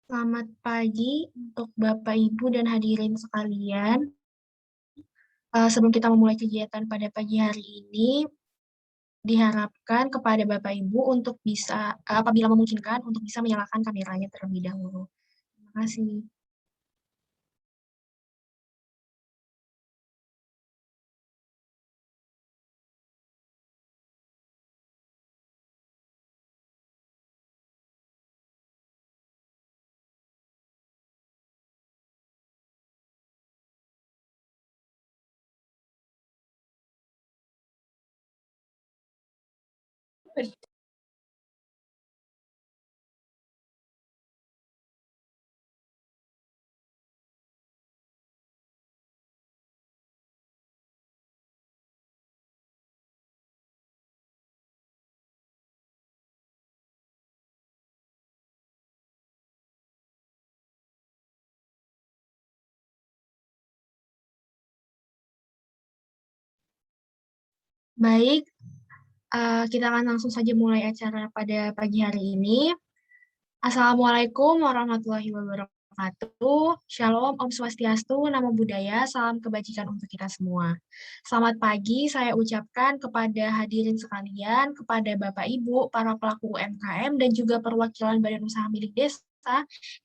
Selamat pagi untuk Bapak, Ibu, dan hadirin sekalian. Sebelum kita memulai kegiatan pada pagi hari ini, diharapkan kepada Bapak, Ibu untuk bisa, apabila memungkinkan, untuk bisa menyalakan kameranya terlebih dahulu. Terima kasih. Baik, kita akan langsung saja mulai acara pada pagi hari ini. Assalamualaikum warahmatullahi wabarakatuh. Shalom, Om Swastiastu, Namo Buddhaya, salam kebajikan untuk kita semua. Selamat pagi saya ucapkan kepada hadirin sekalian, kepada Bapak Ibu, para pelaku UMKM, dan juga perwakilan Badan Usaha Milik Desa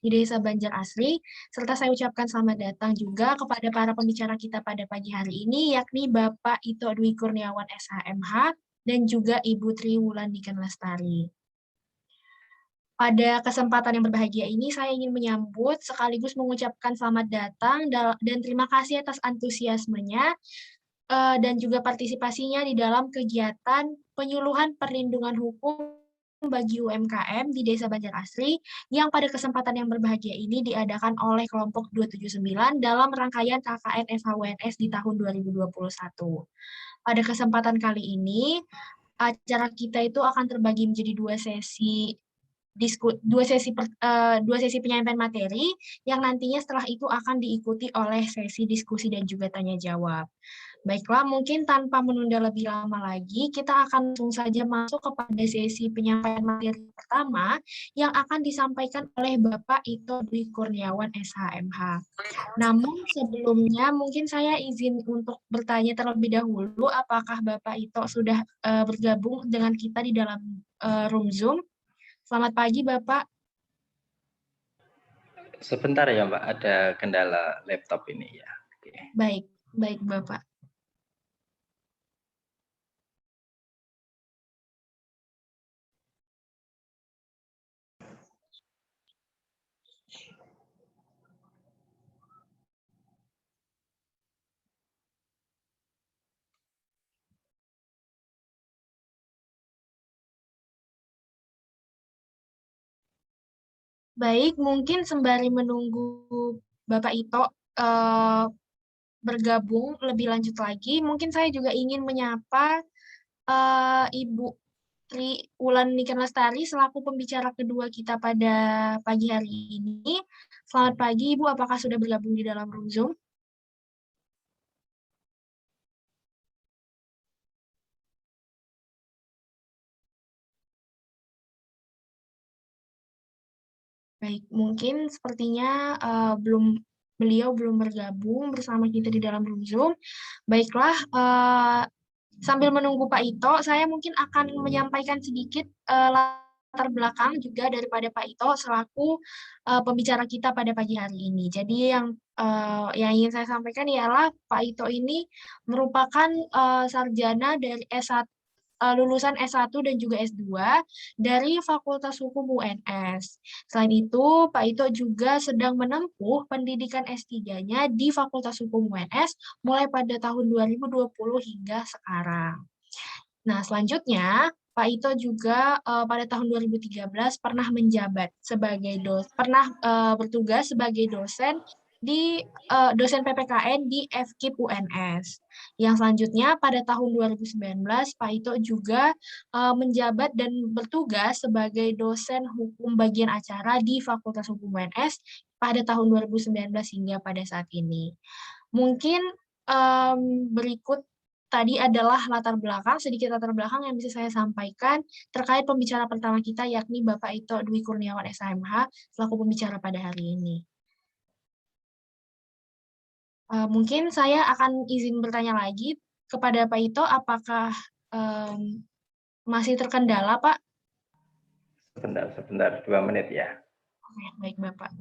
di Desa Banjar Asri, serta saya ucapkan selamat datang juga kepada para pembicara kita pada pagi hari ini, yakni Bapak Ito Dwi Kurniawan SHMH, dan juga Ibu Tri Wulandike Lestari. Pada kesempatan yang berbahagia ini, saya ingin menyambut sekaligus mengucapkan selamat datang dan terima kasih atas antusiasmenya dan juga partisipasinya di dalam kegiatan penyuluhan perlindungan hukum bagi UMKM di Desa Banjar Asri yang pada kesempatan yang berbahagia ini diadakan oleh kelompok 279 dalam rangkaian KKN FHWNS di tahun 2021. Pada kesempatan kali ini, acara kita itu akan terbagi menjadi dua sesi penyampaian materi yang nantinya setelah itu akan diikuti oleh sesi diskusi dan juga tanya jawab. Baiklah, mungkin tanpa menunda lebih lama lagi, kita akan langsung saja masuk kepada sesi penyampaian materi pertama yang akan disampaikan oleh Bapak Ito Dwi Kurniawan SHMH. Namun sebelumnya mungkin saya izin untuk bertanya terlebih dahulu, apakah Bapak Ito sudah bergabung dengan kita di dalam room Zoom? Selamat pagi, Bapak. Sebentar ya, Mbak, ada kendala laptop ini ya. Oke. Baik, baik, Bapak. Baik, mungkin sembari menunggu Bapak Ito bergabung lebih lanjut lagi, mungkin saya juga ingin menyapa Ibu Tri Wulandike Lestari selaku pembicara kedua kita pada pagi hari ini. Selamat pagi, Ibu. Apakah sudah bergabung di dalam room Zoom? Baik, mungkin sepertinya beliau belum bergabung bersama kita di dalam room Zoom. Baiklah, sambil menunggu Pak Ito, saya mungkin akan menyampaikan sedikit latar belakang juga daripada Pak Ito selaku pembicara kita pada pagi hari ini. Jadi yang ingin saya sampaikan ialah Pak Ito ini merupakan sarjana dari lulusan S1 dan juga S2 dari Fakultas Hukum UNS. Selain itu, Pak Ito juga sedang menempuh pendidikan S3-nya di Fakultas Hukum UNS mulai pada tahun 2020 hingga sekarang. Nah, selanjutnya Pak Ito juga pada tahun 2013 pernah bertugas sebagai dosen di dosen PPKN di FKIP UNS. Yang selanjutnya pada tahun 2019 Pak Ito juga menjabat dan bertugas sebagai dosen hukum bagian acara di Fakultas Hukum UNS pada tahun 2019 hingga pada saat ini. Mungkin berikut tadi adalah sedikit latar belakang yang bisa saya sampaikan terkait pembicara pertama kita, yakni Bapak Ito Dwi Kurniawan SHMH, selaku pembicara pada hari ini. Mungkin saya akan izin bertanya lagi kepada Pak Ito, apakah masih terkendala, Pak? Sebentar, 2 menit ya. Oke, baik, Bapak.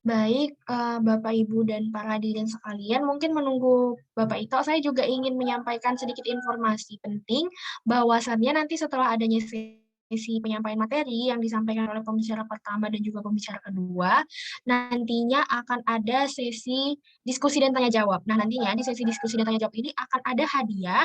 Baik, Bapak, Ibu, dan para hadirin sekalian, mungkin menunggu Bapak Ito, saya juga ingin menyampaikan sedikit informasi penting, bahwasannya nanti setelah adanya sesi penyampaian materi yang disampaikan oleh pembicara pertama dan juga pembicara kedua, nantinya akan ada sesi diskusi dan tanya jawab. Nah, nantinya di sesi diskusi dan tanya jawab ini akan ada hadiah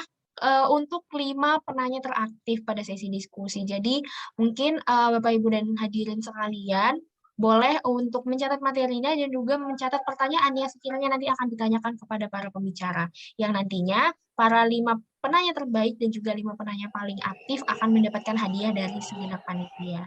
untuk 5 penanya teraktif pada sesi diskusi. Jadi, mungkin Bapak, Ibu, dan hadirin sekalian, boleh untuk mencatat materinya dan juga mencatat pertanyaan yang sekiranya nanti akan ditanyakan kepada para pembicara. Yang nantinya para 5 penanya terbaik dan juga 5 penanya paling aktif akan mendapatkan hadiah dari segenap panitia.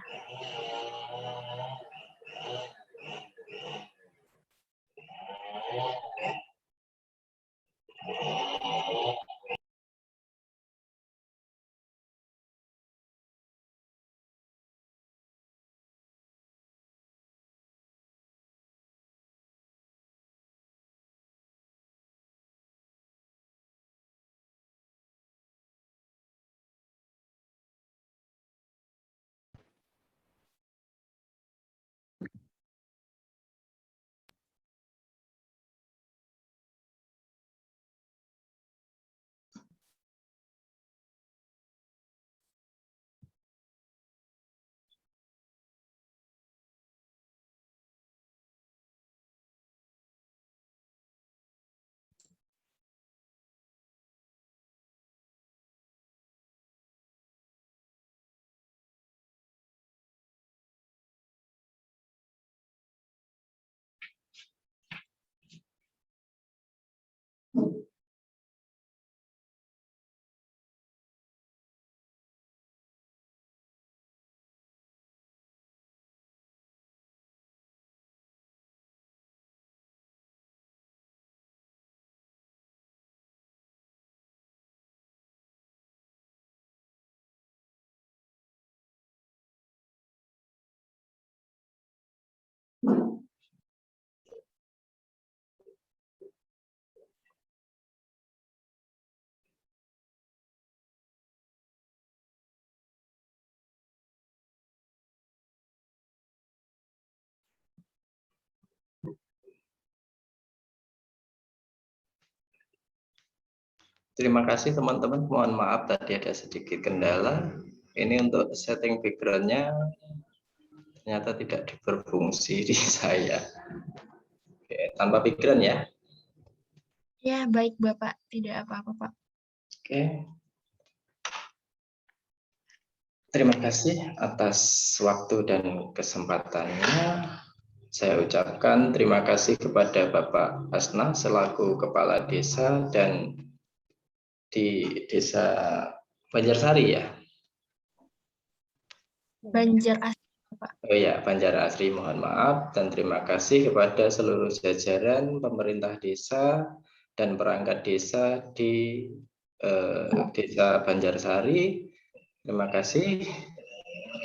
Terima kasih teman-teman, mohon maaf tadi ada sedikit kendala. Ini untuk setting background-nya ternyata tidak berfungsi di saya. Oke, tanpa background ya. Ya, baik Bapak, tidak apa-apa Pak. Oke. Terima kasih atas waktu dan kesempatannya. Saya ucapkan terima kasih kepada Bapak Asna selaku Kepala Desa dan di Desa Banjarsari ya. Banjar Asri, Pak. Oh ya, Banjarasri, mohon maaf, dan terima kasih kepada seluruh jajaran pemerintah desa dan perangkat desa di Desa Banjarsari. Terima kasih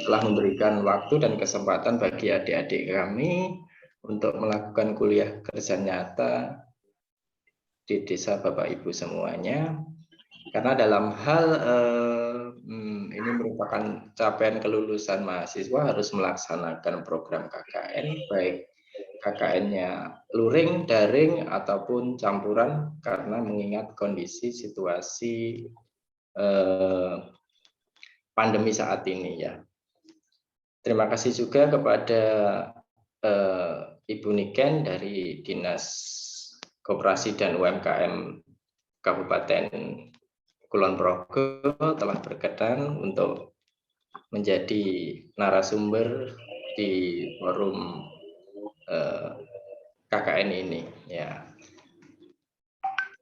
telah memberikan waktu dan kesempatan bagi adik-adik kami untuk melakukan kuliah kerja nyata di desa Bapak Ibu semuanya. Karena dalam hal ini merupakan capaian kelulusan mahasiswa harus melaksanakan program KKN, baik KKN-nya luring, daring, ataupun campuran, karena mengingat kondisi situasi pandemi saat ini ya. Terima kasih juga kepada Ibu Niken dari Dinas Koperasi dan UMKM Kabupaten Kulon Progo telah berkenan untuk menjadi narasumber di forum KKN ini. Ya,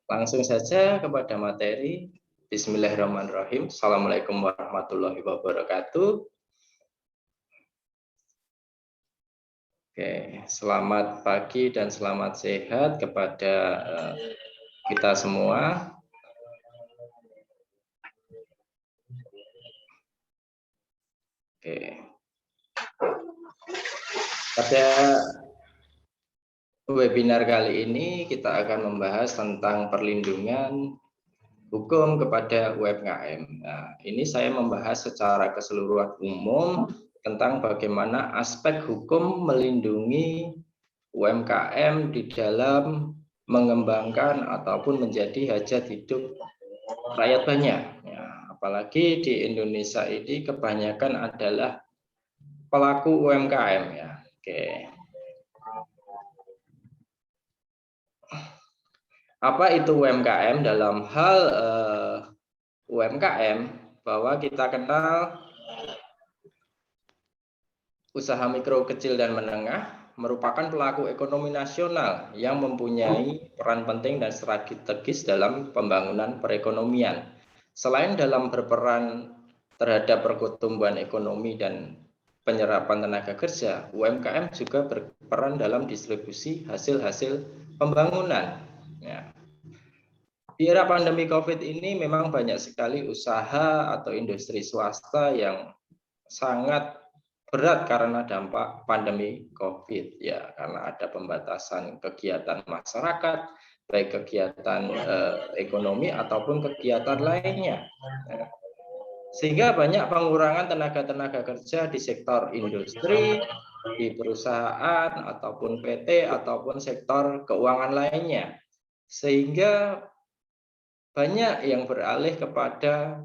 langsung saja kepada materi. Bismillahirrahmanirrahim. Assalamualaikum warahmatullahi wabarakatuh. Oke, selamat pagi dan selamat sehat kepada kita semua. Oke. Pada webinar kali ini kita akan membahas tentang perlindungan hukum kepada UMKM. Nah, ini saya membahas secara keseluruhan umum tentang bagaimana aspek hukum melindungi UMKM di dalam mengembangkan ataupun menjadi hajat hidup rakyat banyak. Ya, apalagi di Indonesia ini kebanyakan adalah pelaku UMKM ya. Oke. Apa itu UMKM? Dalam hal UMKM, bahwa kita kenal usaha mikro, kecil, dan menengah merupakan pelaku ekonomi nasional yang mempunyai peran penting dan strategis dalam pembangunan perekonomian. Selain dalam berperan terhadap pertumbuhan ekonomi dan penyerapan tenaga kerja, UMKM juga berperan dalam distribusi hasil-hasil pembangunan. Ya. Di era pandemi COVID ini memang banyak sekali usaha atau industri swasta yang sangat berat karena dampak pandemi COVID ya, karena ada pembatasan kegiatan masyarakat, baik kegiatan ekonomi ataupun kegiatan lainnya. Sehingga banyak pengurangan tenaga kerja di sektor industri, di perusahaan ataupun PT ataupun sektor keuangan lainnya. Sehingga banyak yang beralih kepada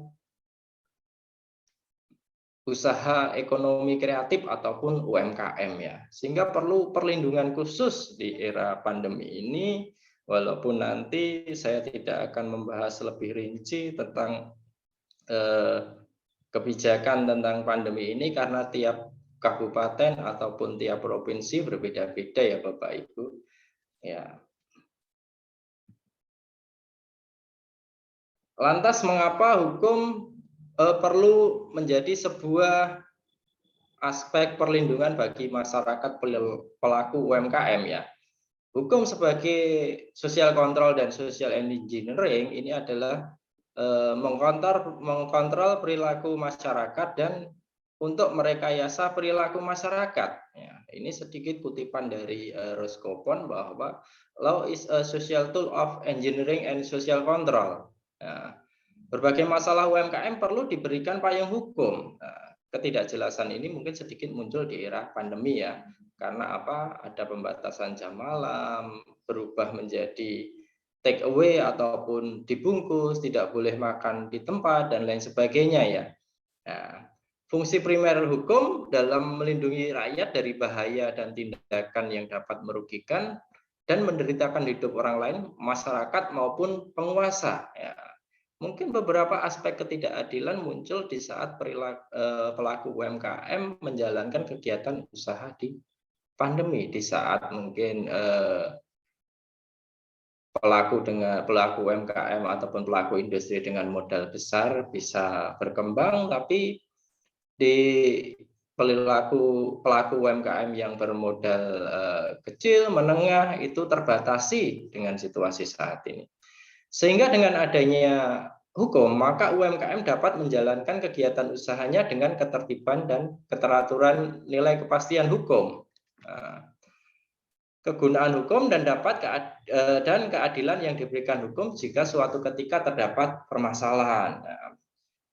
usaha ekonomi kreatif ataupun UMKM ya. Sehingga perlu perlindungan khusus di era pandemi ini, walaupun nanti saya tidak akan membahas lebih rinci tentang kebijakan tentang pandemi ini karena tiap kabupaten ataupun tiap provinsi berbeda-beda ya Bapak Ibu. Ya. Lantas mengapa hukum perlu menjadi sebuah aspek perlindungan bagi masyarakat pelaku UMKM ya? Hukum sebagai social control dan social engineering ini adalah mengkontrol perilaku masyarakat dan untuk merekayasa perilaku masyarakat. Ya, ini sedikit kutipan dari Roscoe bahwa law is a social tool of engineering and social control. Nah, berbagai masalah UMKM perlu diberikan payung hukum. Nah, ketidakjelasan ini mungkin sedikit muncul di era pandemi ya, karena apa? Ada pembatasan jam malam, berubah menjadi take away ataupun dibungkus, tidak boleh makan di tempat dan lain sebagainya ya. Nah, fungsi primer hukum dalam melindungi rakyat dari bahaya dan tindakan yang dapat merugikan dan menderitakan hidup orang lain, masyarakat maupun penguasa. Ya. Mungkin beberapa aspek ketidakadilan muncul di saat pelaku UMKM menjalankan kegiatan usaha di pandemi, di saat mungkin pelaku UMKM ataupun pelaku industri dengan modal besar bisa berkembang, tapi di pelaku UMKM yang bermodal kecil, menengah itu terbatasi dengan situasi saat ini. Sehingga dengan adanya hukum, maka UMKM dapat menjalankan kegiatan usahanya dengan ketertiban dan keteraturan nilai kepastian hukum. Kegunaan hukum dan keadilan yang diberikan hukum jika suatu ketika terdapat permasalahan.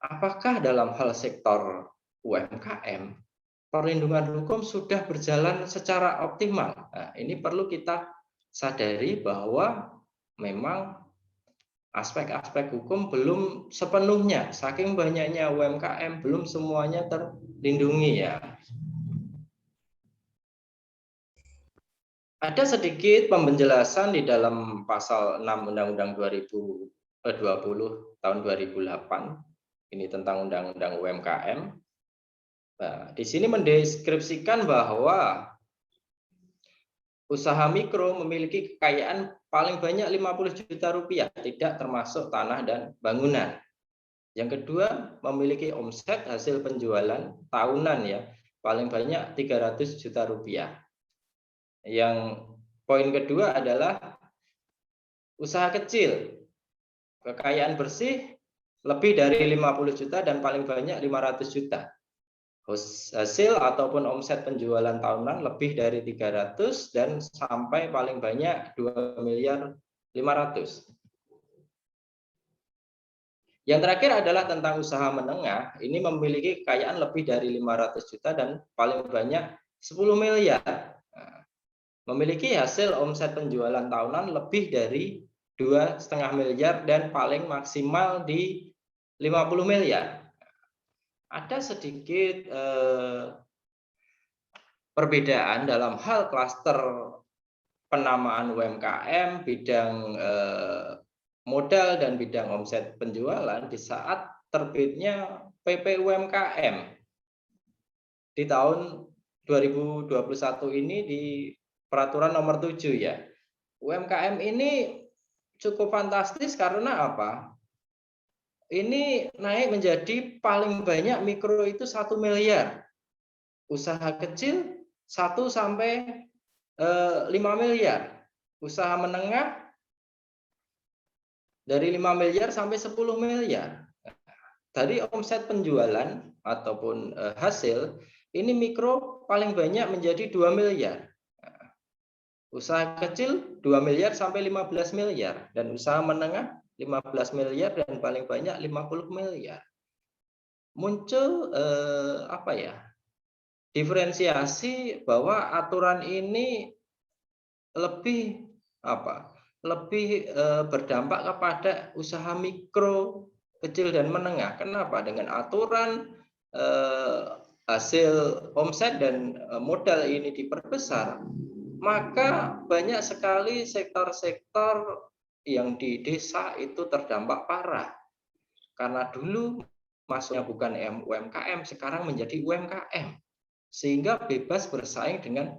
Apakah dalam hal sektor UMKM perlindungan hukum sudah berjalan secara optimal? Nah, ini perlu kita sadari bahwa memang aspek-aspek hukum belum sepenuhnya, saking banyaknya UMKM belum semuanya terlindungi ya. Ada sedikit penjelasan di dalam pasal 6 Undang-Undang 2020 tahun 2008 ini tentang Undang-Undang UMKM. Nah, di sini mendeskripsikan bahwa usaha mikro memiliki kekayaan paling banyak 50 juta rupiah, tidak termasuk tanah dan bangunan. Yang kedua, memiliki omset hasil penjualan tahunan ya, paling banyak 300 juta rupiah. Yang poin kedua adalah usaha kecil, kekayaan bersih lebih dari 50 juta dan paling banyak 500 juta. Hasil ataupun omset penjualan tahunan lebih dari 300 dan sampai paling banyak 2 miliar 500. Yang terakhir adalah tentang usaha menengah. Ini memiliki kekayaan lebih dari 500 juta dan paling banyak 10 miliar. Memiliki hasil omset penjualan tahunan lebih dari 2,5 miliar dan paling maksimal di 50 miliar. Ada sedikit perbedaan dalam hal klaster penamaan UMKM, bidang modal dan bidang omset penjualan di saat terbitnya PP UMKM di tahun 2021 ini di peraturan nomor 7 ya. UMKM ini cukup fantastis karena apa? Ini naik menjadi paling banyak mikro itu 1 miliar. Usaha kecil 1 sampai 5 miliar. Usaha menengah dari 5 miliar sampai 10 miliar. Dari omset penjualan ataupun hasil, ini mikro paling banyak menjadi 2 miliar. Usaha kecil 2 miliar sampai 15 miliar. Dan usaha menengah 15 miliar dan paling banyak 50 miliar. Muncul apa ya? Diferensiasi bahwa aturan ini lebih apa? Lebih berdampak kepada usaha mikro, kecil dan menengah. Kenapa? Dengan aturan hasil omset dan modal ini diperbesar, maka banyak sekali sektor-sektor yang di desa itu terdampak parah. Karena dulu masuknya bukan UMKM, sekarang menjadi UMKM. Sehingga bebas bersaing dengan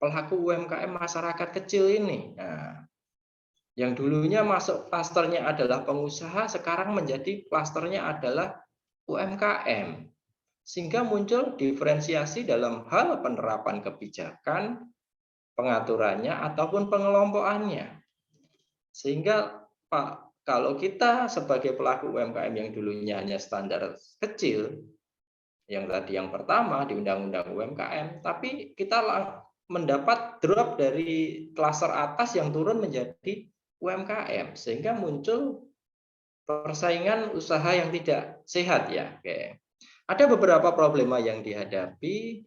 pelaku UMKM masyarakat kecil ini. Nah, yang dulunya masuk klasternya adalah pengusaha, sekarang menjadi klasternya adalah UMKM. Sehingga muncul diferensiasi dalam hal penerapan kebijakan, pengaturannya, ataupun pengelompokannya. Sehingga Pak, kalau kita sebagai pelaku UMKM yang dulunya hanya standar kecil, yang tadi yang pertama di Undang-Undang UMKM, tapi kita mendapat drop dari klaster atas yang turun menjadi UMKM, sehingga muncul persaingan usaha yang tidak sehat ya. Oke. Ada beberapa problema yang dihadapi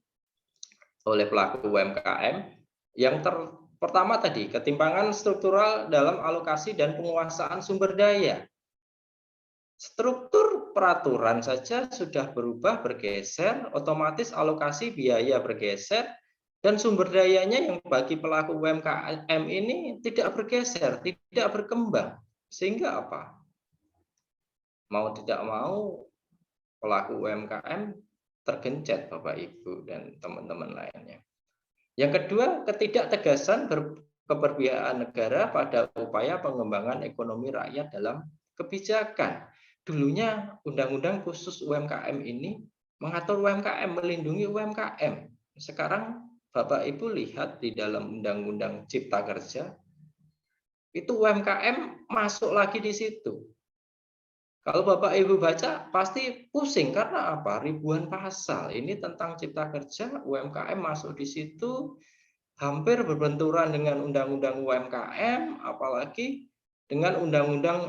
oleh pelaku UMKM. Yang pertama tadi, ketimpangan struktural dalam alokasi dan penguasaan sumber daya. Struktur peraturan saja sudah berubah, bergeser, otomatis alokasi biaya bergeser, dan sumber dayanya yang bagi pelaku UMKM ini tidak bergeser, tidak berkembang. Sehingga apa? Mau tidak mau, pelaku UMKM tergencet Bapak Ibu dan teman-teman lainnya. Yang kedua, ketidaktegasan keberpihakan negara pada upaya pengembangan ekonomi rakyat dalam kebijakan. Dulunya undang-undang khusus UMKM ini mengatur UMKM, melindungi UMKM. Sekarang Bapak Ibu lihat di dalam Undang-Undang Cipta Kerja, itu UMKM masuk lagi di situ. Kalau Bapak Ibu baca pasti pusing karena apa? Ribuan pasal. Ini tentang Cipta Kerja, UMKM masuk di situ, hampir berbenturan dengan Undang-Undang UMKM, apalagi dengan Undang-Undang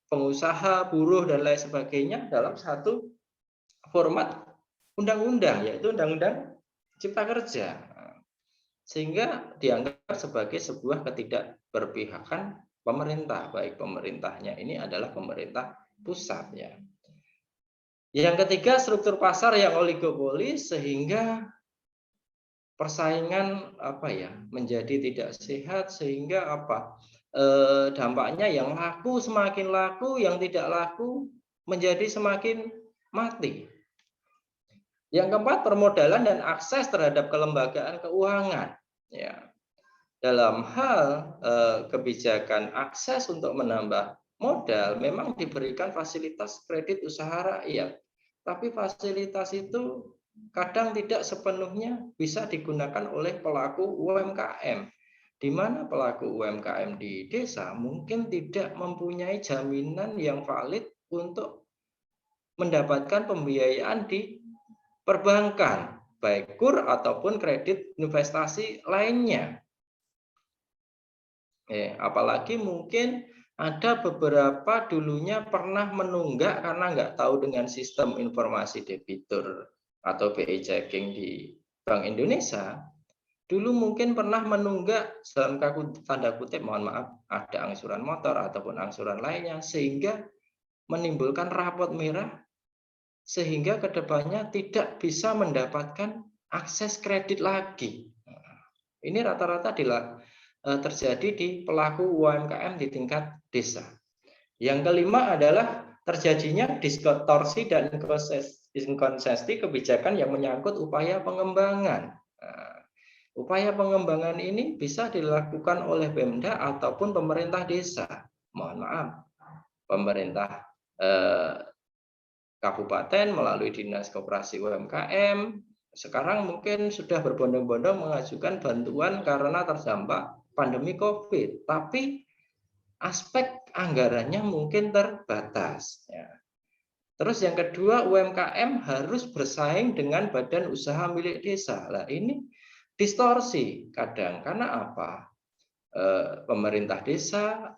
pengusaha, buruh dan lain sebagainya dalam satu format undang-undang, yaitu Undang-Undang Cipta Kerja. Sehingga dianggap sebagai sebuah ketidakberpihakan pemerintah, baik pemerintahnya ini adalah pemerintah pusat ya. Yang ketiga, struktur pasar yang oligopoli sehingga persaingan apa ya menjadi tidak sehat, sehingga apa dampaknya yang laku semakin laku, yang tidak laku menjadi semakin mati. Yang keempat, permodalan dan akses terhadap kelembagaan keuangan. Ya, dalam hal kebijakan akses untuk menambah modal, memang diberikan fasilitas kredit usaha rakyat. Tapi fasilitas itu kadang tidak sepenuhnya bisa digunakan oleh pelaku UMKM, di mana pelaku UMKM di desa mungkin tidak mempunyai jaminan yang valid untuk mendapatkan pembiayaan di perbankan, baik KUR ataupun kredit investasi lainnya. Apalagi mungkin ada beberapa dulunya pernah menunggak karena nggak tahu dengan sistem informasi debitur atau BI checking di Bank Indonesia. Dulu mungkin pernah menunggak dalam tanda kutip, mohon maaf, ada angsuran motor ataupun angsuran lainnya, sehingga menimbulkan rapot merah, sehingga kedepannya tidak bisa mendapatkan akses kredit lagi. Ini rata-rata terjadi di pelaku UMKM di tingkat desa. Yang kelima adalah terjadinya distorsi dan inkonsistensi kebijakan yang menyangkut upaya pengembangan. Upaya pengembangan ini bisa dilakukan oleh Pemda ataupun pemerintah desa. Mohon maaf, pemerintah kabupaten melalui Dinas Koperasi UMKM sekarang mungkin sudah berbondong-bondong mengajukan bantuan karena terdampak pandemi COVID, tapi aspek anggarannya mungkin terbatas. Ya. Terus yang kedua, UMKM harus bersaing dengan badan usaha milik desa. Nah, ini distorsi kadang karena apa? Pemerintah desa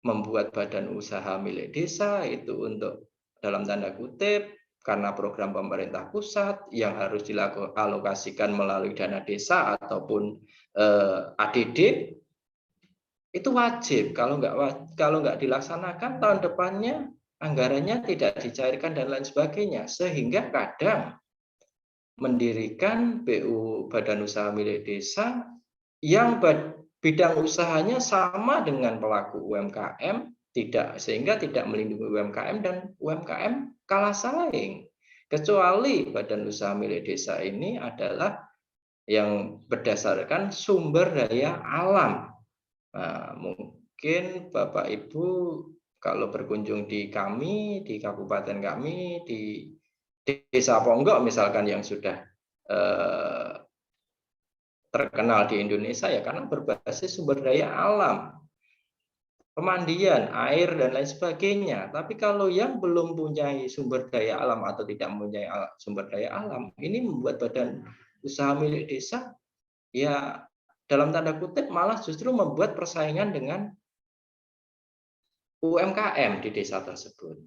membuat badan usaha milik desa itu untuk dalam tanda kutip karena program pemerintah pusat yang harus dialokasikan melalui dana desa ataupun ADD itu wajib. Kalau nggak dilaksanakan tahun depannya anggarannya tidak dicairkan dan lain sebagainya, sehingga kadang mendirikan BU badan usaha milik desa yang bidang usahanya sama dengan pelaku UMKM, sehingga tidak melindungi UMKM dan UMKM kalah saing. Kecuali badan usaha milik desa ini adalah yang berdasarkan sumber daya alam. Nah, mungkin Bapak Ibu kalau berkunjung di kami, di kabupaten kami, di Desa Ponggok misalkan yang sudah terkenal di Indonesia ya karena berbasis sumber daya alam, pemandian, air dan lain sebagainya. Tapi kalau yang belum punya sumber daya alam atau tidak mempunyai sumber daya alam, ini membuat badan usaha milik desa ya dalam tanda kutip malah justru membuat persaingan dengan UMKM di desa tersebut.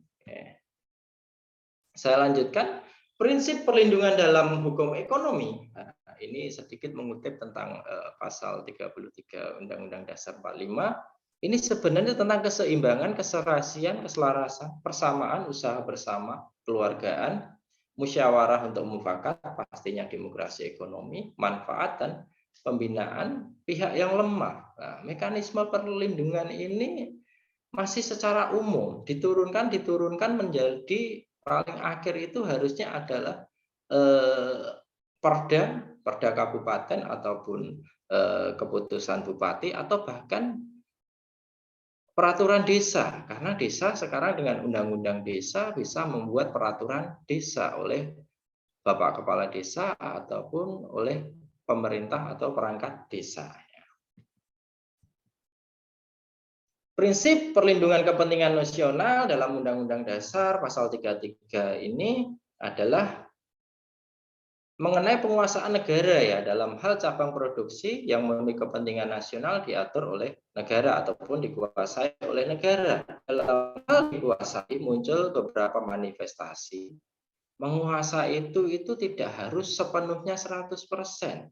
Saya lanjutkan, prinsip perlindungan dalam hukum ekonomi. Nah, ini sedikit mengutip tentang pasal 33 Undang-Undang Dasar 45. Ini sebenarnya tentang keseimbangan, keserasian, keselarasan, persamaan, usaha bersama, keluargaan, musyawarah untuk mufakat, pastinya demokrasi ekonomi, manfaat dan pembinaan pihak yang lemah. Nah, mekanisme perlindungan ini masih secara umum diturunkan menjadi paling akhir itu harusnya adalah perda kabupaten ataupun keputusan bupati atau bahkan peraturan desa, karena desa sekarang dengan undang-undang desa bisa membuat peraturan desa oleh Bapak Kepala Desa ataupun oleh pemerintah atau perangkat desa. Prinsip perlindungan kepentingan nasional dalam Undang-Undang Dasar pasal 33 ini adalah mengenai penguasaan negara ya dalam hal cabang produksi yang memiliki kepentingan nasional diatur oleh negara ataupun dikuasai oleh negara. Dalam hal dikuasai muncul beberapa manifestasi. Menguasai itu tidak harus sepenuhnya 100%.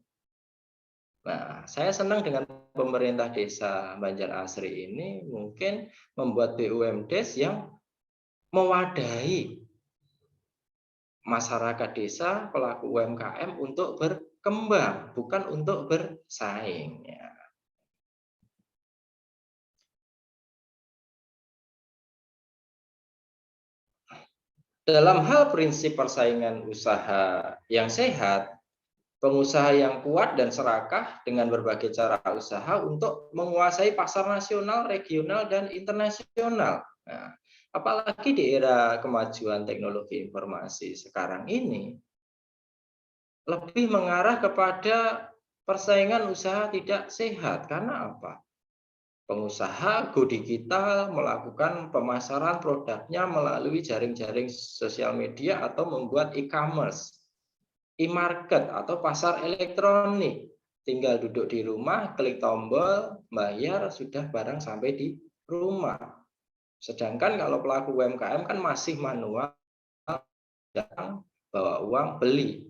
Nah, saya senang dengan pemerintah desa Banjar Asri ini mungkin membuat BUMDes yang mewadahi masyarakat desa, pelaku UMKM untuk berkembang, bukan untuk bersaing. Ya. dalam hal prinsip persaingan usaha yang sehat, pengusaha yang kuat dan serakah dengan berbagai cara usaha untuk menguasai pasar nasional, regional, dan internasional. Nah, apalagi di era kemajuan teknologi informasi sekarang ini, lebih mengarah kepada persaingan usaha tidak sehat. Karena apa? Pengusaha go digital melakukan pemasaran produknya melalui jaring-jaring sosial media atau membuat e-commerce, e-market atau pasar elektronik. Tinggal duduk di rumah, klik tombol, bayar, sudah barang sampai di rumah. Sedangkan kalau pelaku UMKM kan masih manual, datang, bawa uang, beli.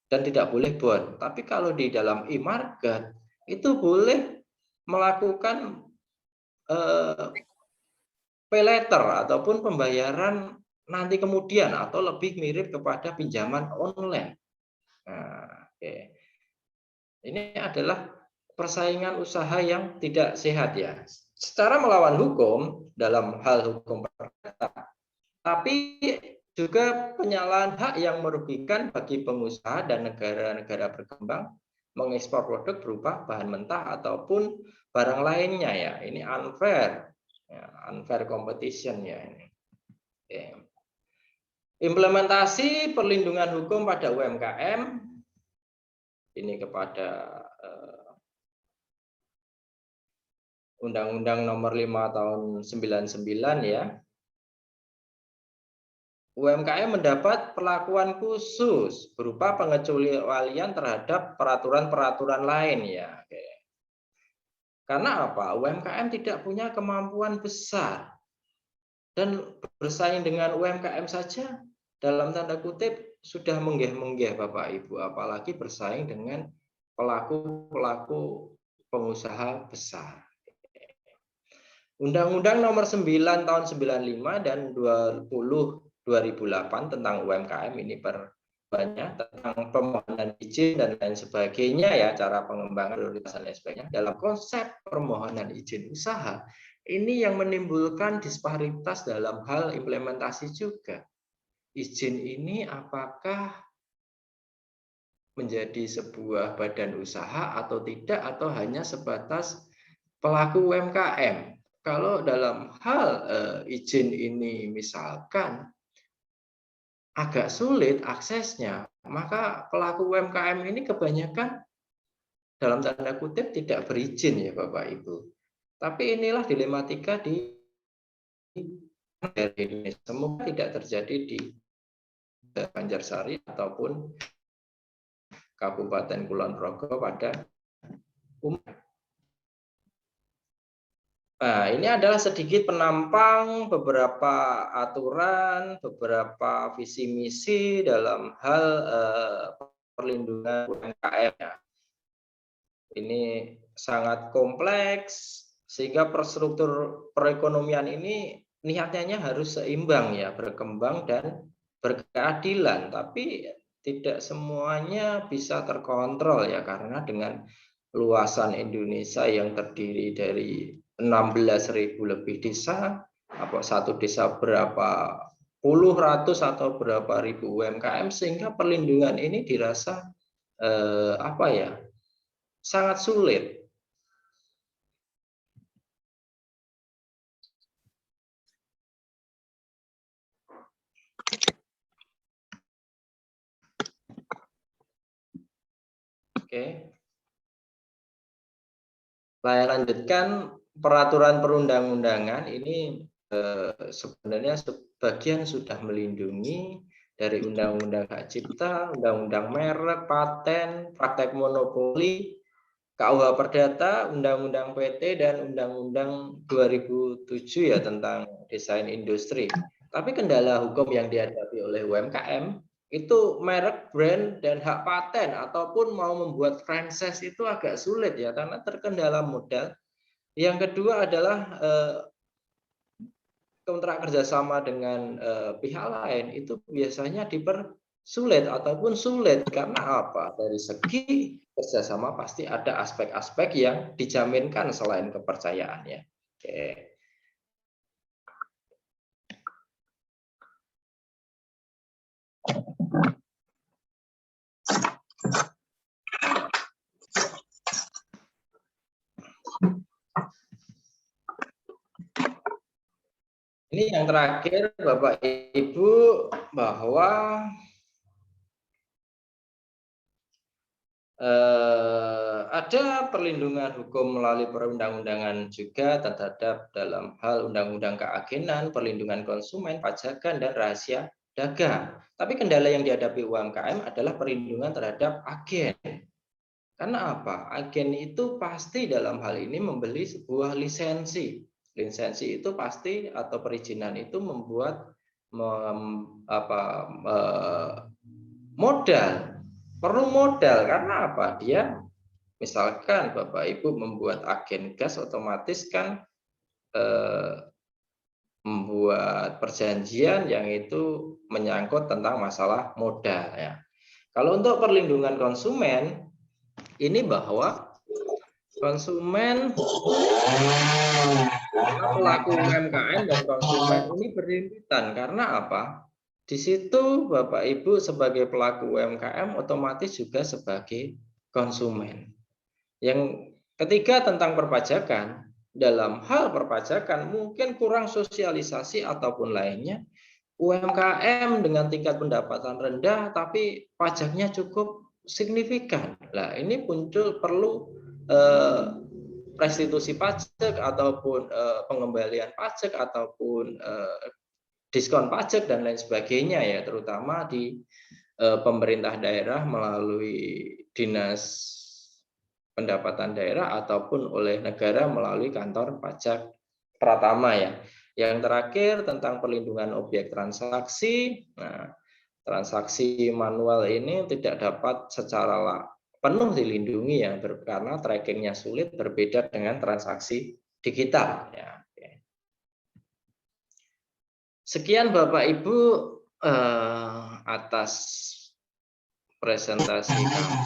Dan tidak boleh bon. Tapi kalau di dalam e-market, itu boleh melakukan pay letter ataupun pembayaran nanti kemudian atau lebih mirip kepada pinjaman online. Nah, ini adalah persaingan usaha yang tidak sehat ya. Secara melawan hukum dalam hal hukum perdata, tapi juga penyalahan hak yang merugikan bagi pengusaha dan negara-negara berkembang mengekspor produk berupa bahan mentah ataupun barang lainnya ya. Ini unfair, ya, unfair competition ya ini. Oke. Implementasi perlindungan hukum pada UMKM ini kepada Undang-Undang Nomor 5 Tahun 99 ya. UMKM mendapat perlakuan khusus berupa pengecualian terhadap peraturan-peraturan lain ya. Oke. Karena apa? UMKM tidak punya kemampuan besar dan bersaing dengan UMKM saja dalam tanda kutip sudah menggeh-menggeh Bapak Ibu, apalagi bersaing dengan pelaku-pelaku pengusaha besar. Undang-Undang Nomor 9 Tahun 95 dan 2008 tentang UMKM ini banyak tentang permohonan izin dan lain sebagainya ya, cara pengembangan prioritas dan lain sebagainya. Dalam konsep permohonan izin usaha ini yang menimbulkan disparitas dalam hal implementasi juga. Izin ini apakah menjadi sebuah badan usaha atau tidak, atau hanya sebatas pelaku UMKM. Kalau dalam hal izin ini misalkan agak sulit aksesnya, maka pelaku UMKM ini kebanyakan dalam tanda kutip tidak berizin ya Bapak Ibu. Tapi inilah dilematika di Indonesia. Semoga tidak terjadi di Banjarsari ataupun Kabupaten Kulon Progo pada umumnya. Nah, ini adalah sedikit penampang beberapa aturan, beberapa visi misi dalam hal perlindungan UMKM. Ini sangat kompleks sehingga struktur perekonomian ini niatnya harus seimbang ya, berkembang dan berkeadilan, tapi tidak semuanya bisa terkontrol ya, karena dengan luasan Indonesia yang terdiri dari 16.000 lebih desa, apa satu desa berapa puluh ratus atau berapa ribu UMKM, sehingga perlindungan ini dirasa sangat sulit. Oke. Saya lanjutkan peraturan perundang-undangan ini sebenarnya sebagian sudah melindungi dari Undang-Undang Hak Cipta, Undang-Undang Merek, Paten, Praktek Monopoli, KUH Perdata, Undang-Undang PT, dan Undang-Undang 2007 ya tentang desain industri. Tapi kendala hukum yang dihadapi oleh UMKM itu merek, brand, dan hak paten ataupun mau membuat franchise itu agak sulit ya, karena terkendala modal. Yang kedua adalah kontrak kerjasama dengan pihak lain itu biasanya dipersulit ataupun sulit. Karena apa? Dari segi kerjasama pasti ada aspek-aspek yang dijaminkan selain kepercayaannya. Oke. Ini yang terakhir, Bapak Ibu, bahwa ada perlindungan hukum melalui perundang-undangan juga terhadap dalam hal undang-undang keagenan, perlindungan konsumen, pajakan, dan rahasia dagang. Tapi kendala yang dihadapi UMKM adalah perlindungan terhadap agen. Karena apa? Agen itu pasti dalam hal ini membeli sebuah lisensi. Lisensi itu pasti atau perizinan itu membuat modal. Perlu modal karena apa? Dia misalkan Bapak Ibu membuat agen gas, otomatis kan membuat perjanjian yang itu menyangkut tentang masalah modal ya. Kalau untuk perlindungan konsumen ini bahwa konsumen pelaku UMKM dan konsumen ini beriritan karena apa? Di situ Bapak Ibu sebagai pelaku UMKM otomatis juga sebagai konsumen. Yang ketiga tentang perpajakan. Dalam hal perpajakan mungkin kurang sosialisasi ataupun lainnya. UMKM dengan tingkat pendapatan rendah tapi pajaknya cukup signifikan. Nah, ini muncul perlu restitusi pajak ataupun pengembalian pajak ataupun diskon pajak dan lain sebagainya ya, terutama di pemerintah daerah melalui dinas pendapatan daerah ataupun oleh negara melalui kantor pajak Pratama ya. Yang terakhir tentang perlindungan objek transaksi. Nah, transaksi manual ini tidak dapat secara penuh dilindungi ya, karena trackingnya sulit, berbeda dengan transaksi digital ya. Sekian Bapak Ibu atas presentasi kami.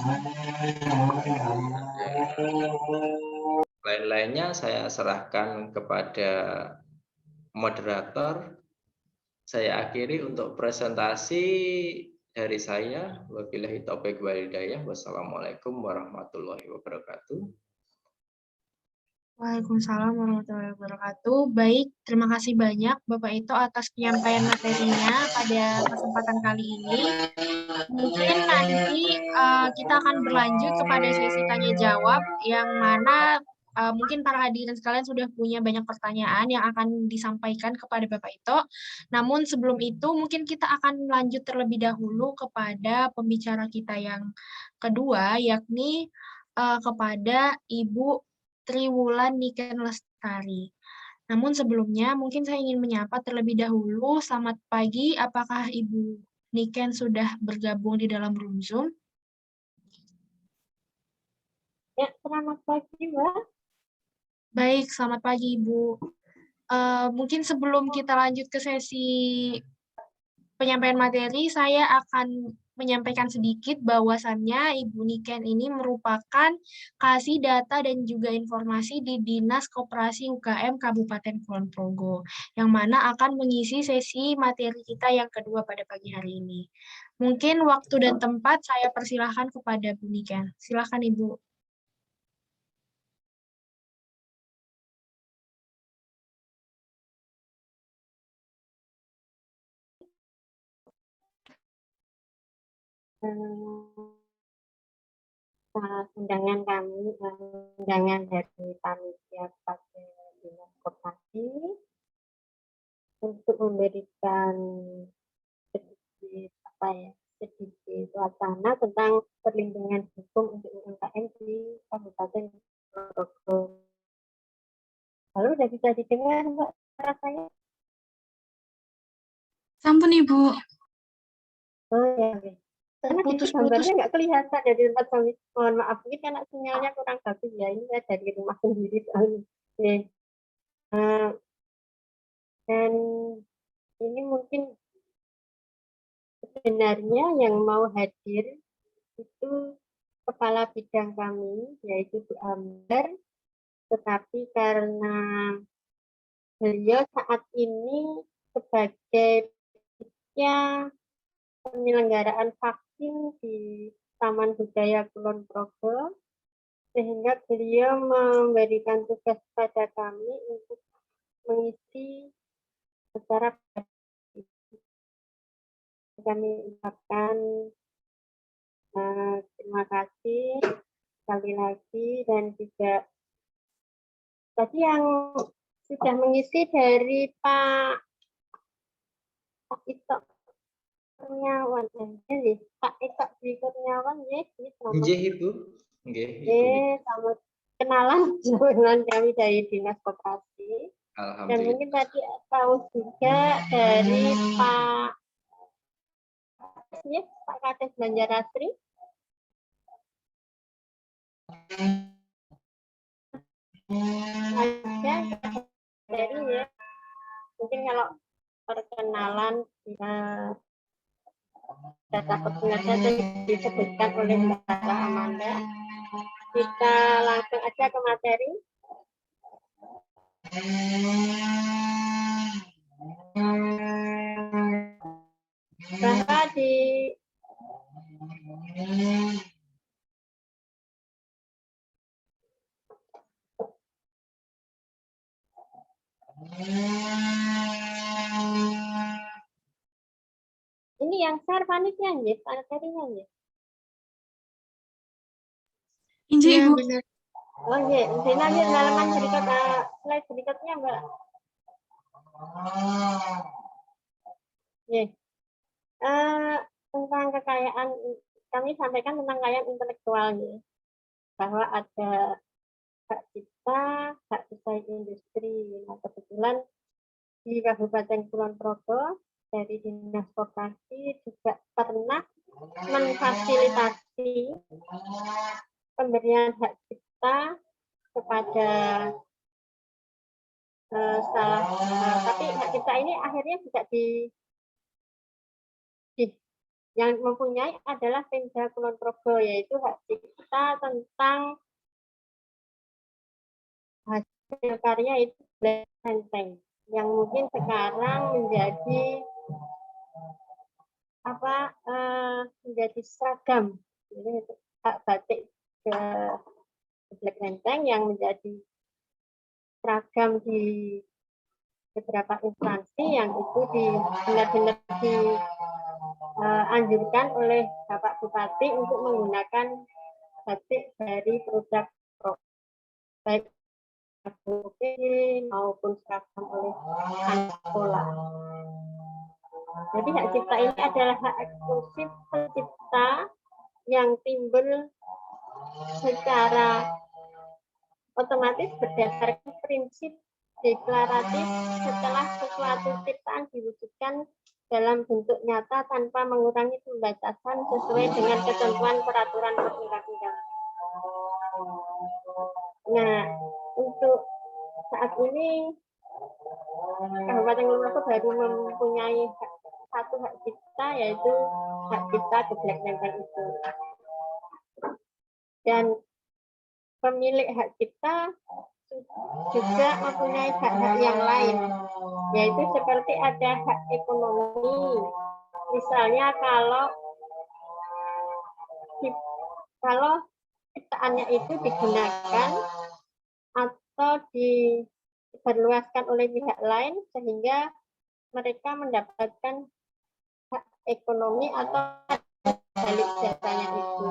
Lain-lainnya saya serahkan kepada moderator. Saya akhiri untuk presentasi dari saya. Wabillahi taufiq wal hidayah. Wassalamualaikum warahmatullahi wabarakatuh. Waalaikumsalam warahmatullahi wabarakatuh. Baik, terima kasih banyak Bapak Ito atas penyampaian materinya pada kesempatan kali ini. Mungkin nanti kita akan berlanjut kepada sesi tanya jawab yang mana mungkin para hadirin sekalian sudah punya banyak pertanyaan yang akan disampaikan kepada Bapak Ito. Namun sebelum itu mungkin kita akan lanjut terlebih dahulu kepada pembicara kita yang kedua, yakni kepada Ibu Triwulan Niken Lestari. Namun sebelumnya mungkin saya ingin menyapa terlebih dahulu. Selamat pagi, apakah Ibu Niken sudah bergabung di dalam room Zoom? Ya, selamat pagi, Mbak. Baik, selamat pagi, Ibu. Mungkin sebelum kita lanjut ke sesi penyampaian materi, saya akan menyampaikan sedikit bahwasannya Ibu Niken ini merupakan kasih data dan juga informasi di Dinas Koperasi UKM Kabupaten Kulon Progo, yang mana akan mengisi sesi materi kita yang kedua pada pagi hari ini. Mungkin waktu dan tempat saya persilahkan kepada Bu Niken. Silakan Ibu. Undangan kami, undangan dari panitia pada Dinas Koperasi untuk memberikan sedikit wacana tentang perlindungan hukum untuk UMKM di Kabupaten Progo. Lalu sudah bisa didengar, Mbak, suara saya? Sampun Ibu. Oh ya, karena di gambarnya nggak kelihatan dari tempat kami. Mohon maaf, mungkin karena sinyalnya kurang bagus ya. Ini saya dari rumah sendiri. Dan ini mungkin sebenarnya yang mau hadir itu kepala bidang kami, yaitu Bu Ambar. Tetapi karena beliau saat ini sebagai penyelenggaraan vaksin di Taman Budaya Kulon Progo, sehingga beliau memberikan tugas pada kami untuk mengisi acara. Kami ucapkan terima kasih sekali lagi, dan juga tadi yang sudah mengisi dari Pak Ito Kurniawan, Pak Ito Dwi Kurniawan, ya, Nggih, Ibu. Nggih, Ibu. Selamat kenalan dengan kami dari Dinas Koperasi. Dan Alhamdulillah. mungkin tadi tahu juga dari Pak Kades Banjarasri. Ada dari, ya, mungkin kalau perkenalan data pengajar disebutkan oleh Mbak Amanda. Kita langsung aja ke materi. Bahwa di ini yang share paniknya, ya, materinya, ya. Iya, benar. Oh iya, nanti halaman berikut, slide berikutnya, Mbak. Ya. Tentang kekayaan, kami sampaikan tentang kekayaan intelektualnya, bahwa ada hak cipta, hak desain industri. Nah, kebetulan di Kabupaten Kulon Progo dari Dinas Koperasi juga pernah memfasilitasi pemberian hak cipta kepada tapi hak cipta ini akhirnya juga yang mempunyai adalah Pemda Kulon Progo, yaitu hak cipta tentang hasil karya itu Benteng, yang mungkin sekarang menjadi menjadi seragam. Jadi hak batik ke Black Benteng yang menjadi seragam di beberapa instansi, yang itu benar-benar dianjurkan oleh Bapak Bupati untuk menggunakan batik dari produk baik maupun seragam oleh anak sekolah. Jadi hak cipta ini adalah hak eksklusif pencipta yang timbul secara otomatis berdasarkan prinsip deklaratif setelah sesuatu ciptaan diwujudkan dalam bentuk nyata tanpa mengurangi pembatasan sesuai dengan ketentuan peraturan perundang-undangan. Nah, untuk saat ini Kabupaten Kulon Progo baru mempunyai satu hak cipta, yaitu hak cipta ke Black Benteng itu. Dan pemilik hak cipta juga mempunyai hak-hak yang lain, yaitu seperti ada hak ekonomi. Misalnya kalau ciptaannya itu digunakan atau diperluaskan oleh pihak lain sehingga mereka mendapatkan hak ekonomi atau balik jasanya itu.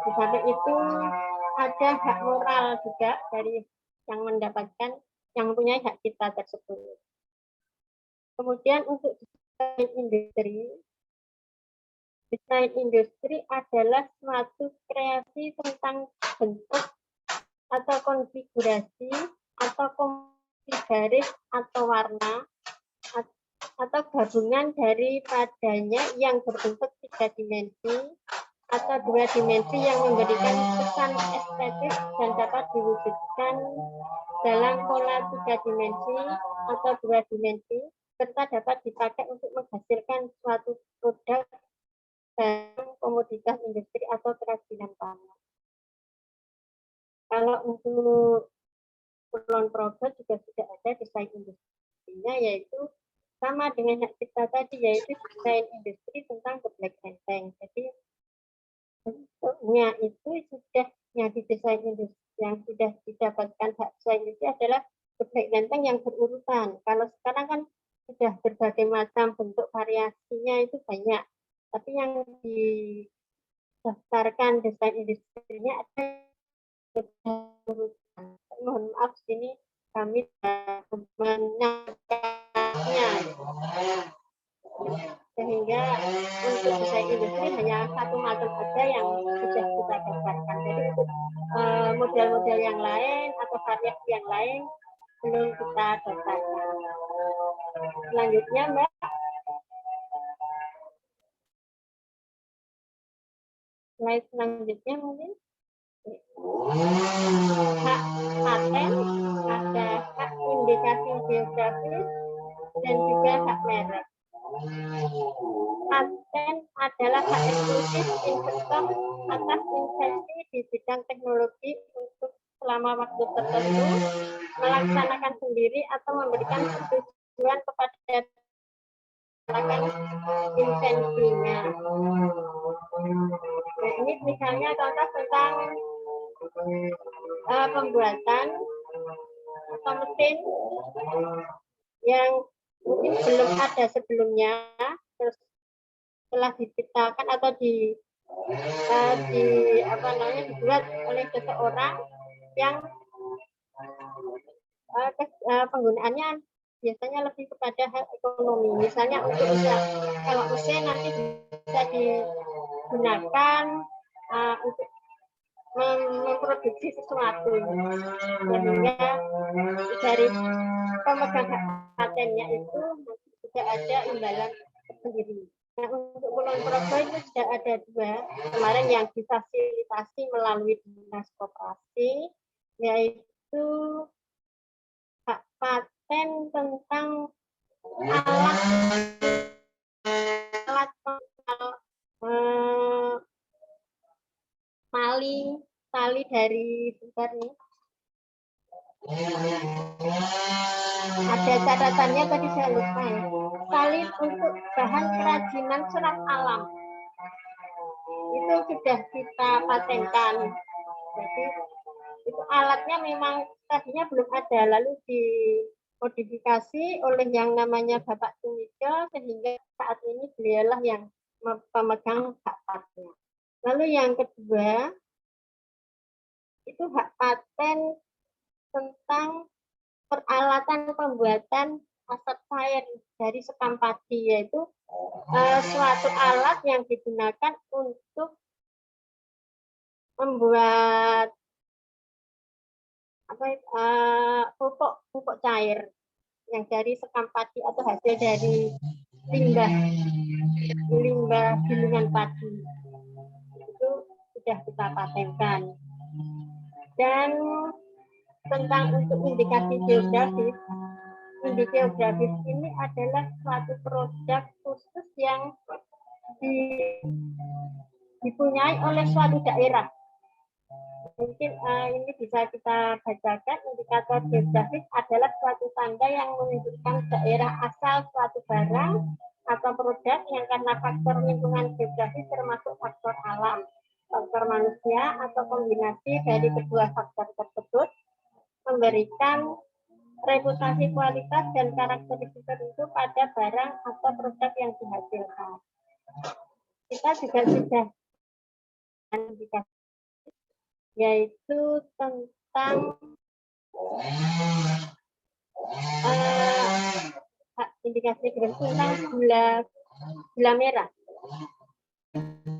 Di samping itu ada hak moral juga dari yang mendapatkan, yang mempunyai hak cipta tersebut. Kemudian untuk desain industri adalah suatu kreasi tentang bentuk atau konfigurasi atau komposisi garis atau warna atau gabungan daripadanya yang berbentuk 3 dimensi atau 2 dimensi yang memberikan kesan estetis dan dapat diwujudkan dalam pola 3 dimensi atau 2 dimensi, serta dapat dipakai untuk menghasilkan suatu produk dan komoditas industri atau kerajinan tangan. Kalau untuk Kulon Progo juga sudah ada desain industrinya, yaitu sama dengan hak cipta tadi, yaitu desain industri tentang geblek benteng. Jadi bentuknya itu sudah yang didesain industri yang sudah didapatkan hak desain itu adalah geblek benteng yang berurutan. Kalau sekarang kan sudah berbagai macam bentuk variasinya itu banyak, tapi yang didaftarkan desain industrinya ada berurutan. Mohon maaf sini kami menyampaikannya, sehingga untuk desain industri hanya satu macam saja yang sudah kita daftarkan. Jadi untuk model-model yang lain atau variasi yang lain belum kita daftarkan. Selanjutnya, Mbak. Slide selanjutnya mungkin. Hak paten, ada hak indikasi geografis, dan juga hak merek. Paten adalah hak eksklusif investor atas investasi di bidang teknologi untuk selama waktu tertentu, melaksanakan sendiri atau memberikan persetujuan kepada insensinya. Nah, ini misalnya contoh tentang pembuatan atau mesin yang mungkin belum ada sebelumnya, terus telah diciptakan atau dibuat oleh seseorang yang penggunaannya biasanya lebih kepada hal ekonomi. Misalnya untuk kalau mesin nanti bisa digunakan untuk memproduksi sesuatu, sehingga dari pemegang hak patennya itu sudah ada imbalan sendiri. Nah, untuk Kulon Progo itu sudah ada 2 kemarin yang difasilitasi melalui dinas koperasi, yaitu hak paten tentang alat tali dari sebentar nih. Ada catatannya tadi saya lupa. Tali untuk bahan kerajinan serat alam itu sudah kita patenkan. Jadi itu alatnya memang tadinya belum ada, lalu dimodifikasi oleh yang namanya Bapak Tumiko, sehingga saat ini beliaulah yang pemegang hak paten. Lalu yang kedua itu hak paten tentang peralatan pembuatan asap cair dari sekam padi, yaitu suatu alat yang digunakan untuk membuat pupuk cair yang dari sekam padi atau hasil dari limbah gilingan padi, itu sudah kita patenkan. Dan tentang untuk indikasi geografis ini adalah suatu produk khusus yang dipunyai oleh suatu daerah. Mungkin ini bisa kita bacakan. Indikator geografis adalah suatu tanda yang menunjukkan daerah asal suatu barang atau produk yang karena faktor lingkungan geografis termasuk faktor alam, faktor manusia, atau kombinasi dari kedua faktor tersebut memberikan reputasi kualitas dan karakteristik tertentu pada barang atau produk yang dihasilkan. Kita juga sudah indikasi, yaitu tentang indikasi tentang gula merah.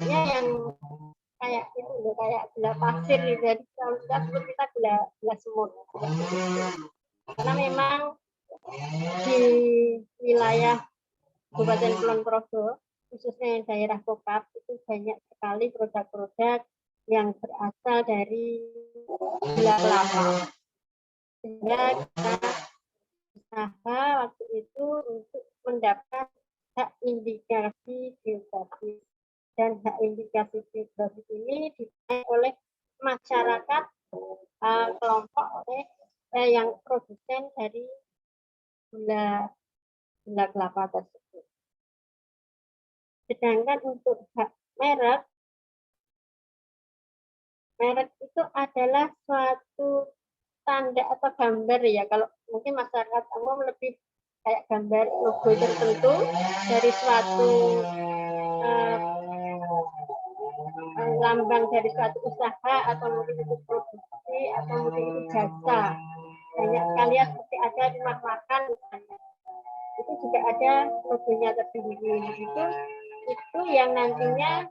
Ya, yang kayak itu loh, kayak gula pasir gitu. Jadi kalau kita gula semut. Karena memang di wilayah Kabupaten Kulon Progo, khususnya yang daerah Kokap, itu banyak sekali produk-produk yang berasal dari gula kelapa. Sehingga kita usaha waktu itu untuk mendapat hak indikasi geografis. Dan hak indikasi geografis ini dipakai oleh masyarakat kelompok yang produsen dari gula gula kelapa tersebut. Sedangkan untuk hak merek itu adalah suatu tanda atau gambar ya, kalau mungkin masyarakat umum lebih kayak gambar logo tertentu dari suatu lambang dari suatu usaha, atau mungkin itu produksi, atau mungkin itu jasa. Banyak sekali ya, seperti ada rumah makan misalnya, itu juga ada logonya tersendiri. Itu yang nantinya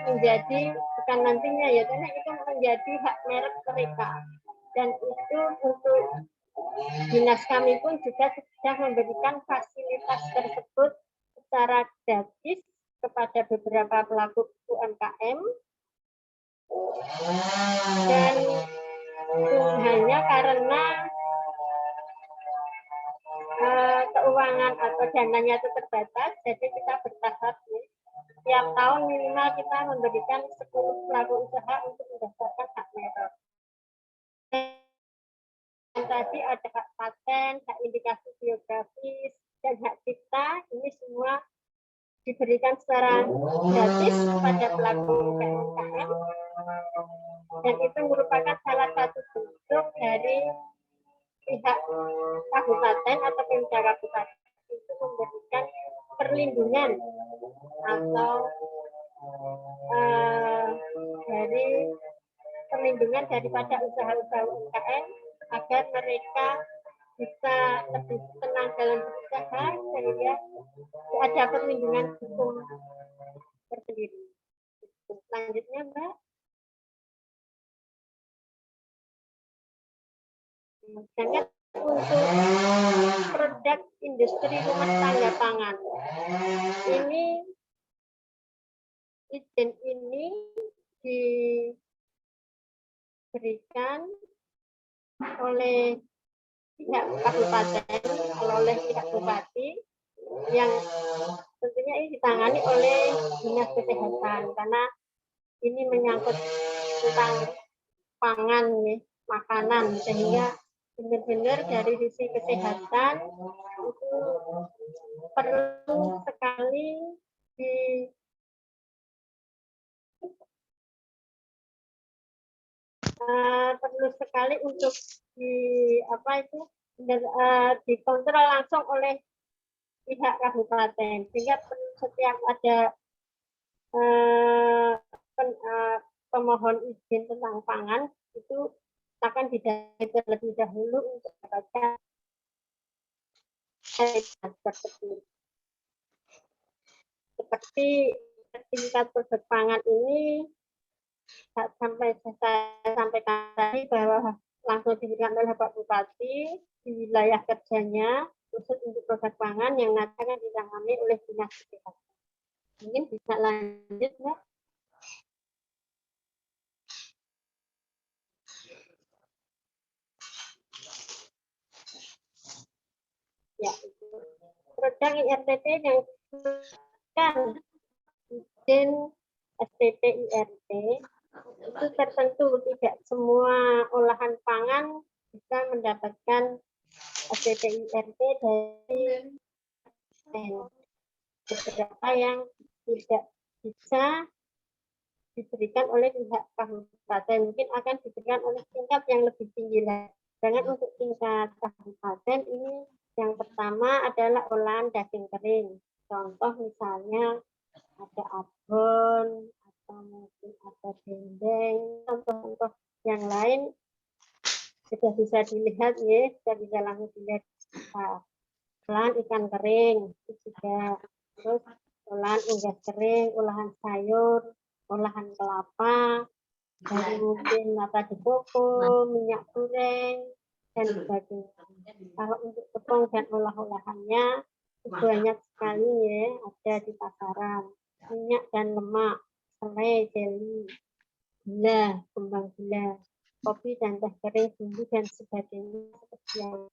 menjadi, bukan nantinya ya, karena itu menjadi hak merek mereka. Dan itu untuk dinas kami pun juga sudah memberikan fasilitas tersebut secara gratis kepada beberapa pelaku UMKM, dan hanya karena keuangan atau dananya itu terbatas, jadi kita bertahap nih. Tiap tahun minimal kita memberikan 10 pelaku usaha untuk mendaftarkan hak merek. Dan tadi ada hak paten, hak indikasi geografis, dan hak cipta, ini semua diberikan secara gratis kepada pelaku UMKM, dan itu merupakan salah satu bentuk dari pihak kabupaten atau Pemda kabupaten itu memberikan perlindungan atau dari perlindungan daripada usaha-usaha UMKM agar mereka bisa lebih tenang dalam berusaha, sehingga ada perlindungan hukum tersendiri. Selanjutnya, Mbak. Sedangkan untuk produk industri rumah tangga pangan, ini izin ini diberikan oleh pihak kabupaten, oleh pihak bupati, yang tentunya ini ditangani oleh dinas kesehatan, karena ini menyangkut tentang pangan nih, makanan, sehingga benar-benar dari sisi kesehatan itu perlu sekali untuk dikontrol langsung oleh pihak kabupaten, sehingga setiap ada pemohon izin tentang pangan itu akan didalami terlebih dahulu untuk mendapatkan tersebut. Seperti tingkat produk pangan ini sampai saya sampaikan tadi bahwa langsung diberikan oleh Pak Bupati di wilayah kerjanya khusus untuk produk pangan yang nanti akan ditangani oleh dinas kesehatan. Mungkin bisa lanjut, Mbak. Ya, itu produk IRTP yang kan izin STP IRT itu tertentu, tidak semua olahan pangan bisa mendapatkan STP IRT dari beberapa yang tidak bisa diberikan oleh pihak kabupaten, mungkin akan diberikan oleh tingkat yang lebih tinggi lagi. Dengan untuk tingkat kabupaten ini, yang pertama adalah olahan daging kering. Contoh misalnya ada abon, atau mungkin ada dendeng, contoh-contoh yang lain sudah bisa dilihat ya, sudah bisa langsung dilihat. Olahan ikan kering itu juga, terus olahan unggas kering, olahan sayur, olahan kelapa, dari mungkin mata de coco, minyak goreng, dan sebagainya. Kalau untuk tepung dan olah-olahannya banyak sekali ya, ada di pasaran. Minyak dan lemak, selai, jeli, gula, kembang gula, kopi dan teh kering, bumbu dan sebagainya, seperti yang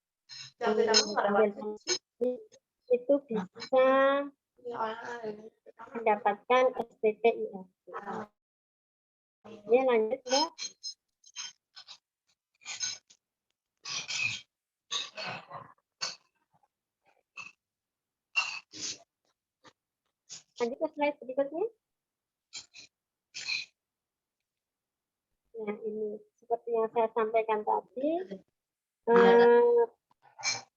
itu bisa mendapatkan STP IRT. Ya, lanjut, Mbak. Lanjut ke slide berikutnya. Nah, ini seperti yang saya sampaikan tadi,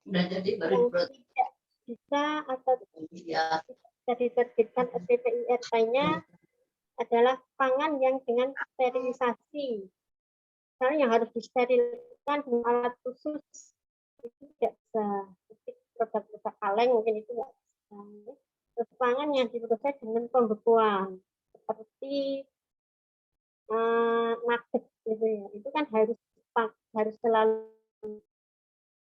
Udah jadi baru yang tidak bisa atau ya. bisa diterbitkan SPPIRT-nya adalah pangan yang dengan sterilisasi. Misalnya yang harus disterilkan dengan alat khusus, itu tidak bisa. Produk-produk kaleng mungkin itu tidak bisa. Terus pangan yang diproses dengan pembekuan, seperti nugget gitu ya, itu kan harus selalu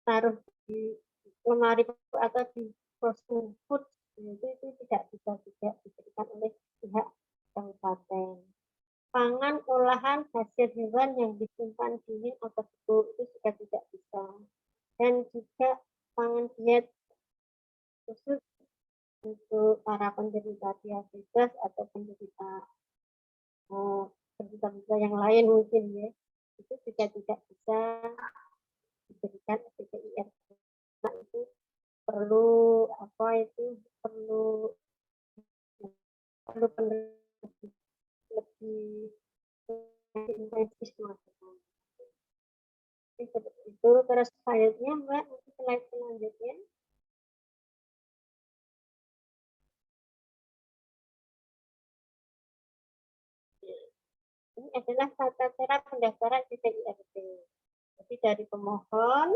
taruh di lemari atau di frozen food, itu tidak bisa juga diberikan oleh pihak kabupaten. Pangan olahan hasil hewan yang disimpan dingin atau beku itu juga tidak bisa. Dan juga pangan diet khusus untuk para penderita diabetes atau penderita yang lain mungkin ya, itu juga tidak bisa diberikan SPPIRT. Nah, itu perlu lebih intensif melakukan. Itu terus slide-nya Mbak, slide selanjutnya. Ini adalah tata cara pendaftaran SPPIRT. Jadi dari pemohon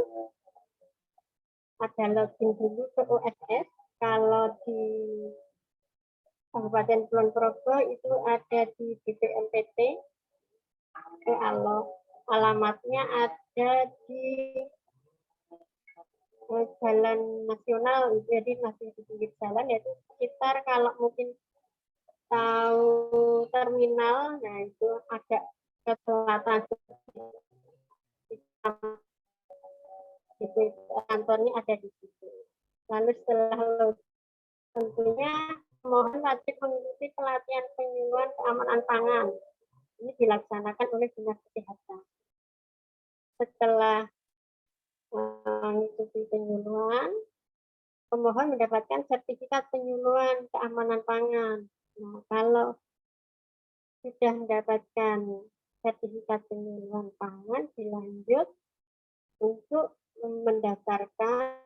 ada login dulu ke OSS. Kalau di Kabupaten Kulon Progo itu ada di BPMPT. Alamatnya ada di jalan nasional, jadi masih di pinggir jalan, yaitu sekitar kalau mungkin tahu terminal, nah itu agak ke selatan. Kantornya ada di situ. Lalu setelah tentunya mohon wajib mengikuti pelatihan penyuluhan keamanan pangan. Ini dilaksanakan oleh Dinas Kesehatan. Setelah mengikuti penyuluhan, pemohon mendapatkan sertifikat penyuluhan keamanan pangan. Nah, kalau sudah mendapatkan sertifikat penyuluhan pangan, dilanjut untuk mendaftarkan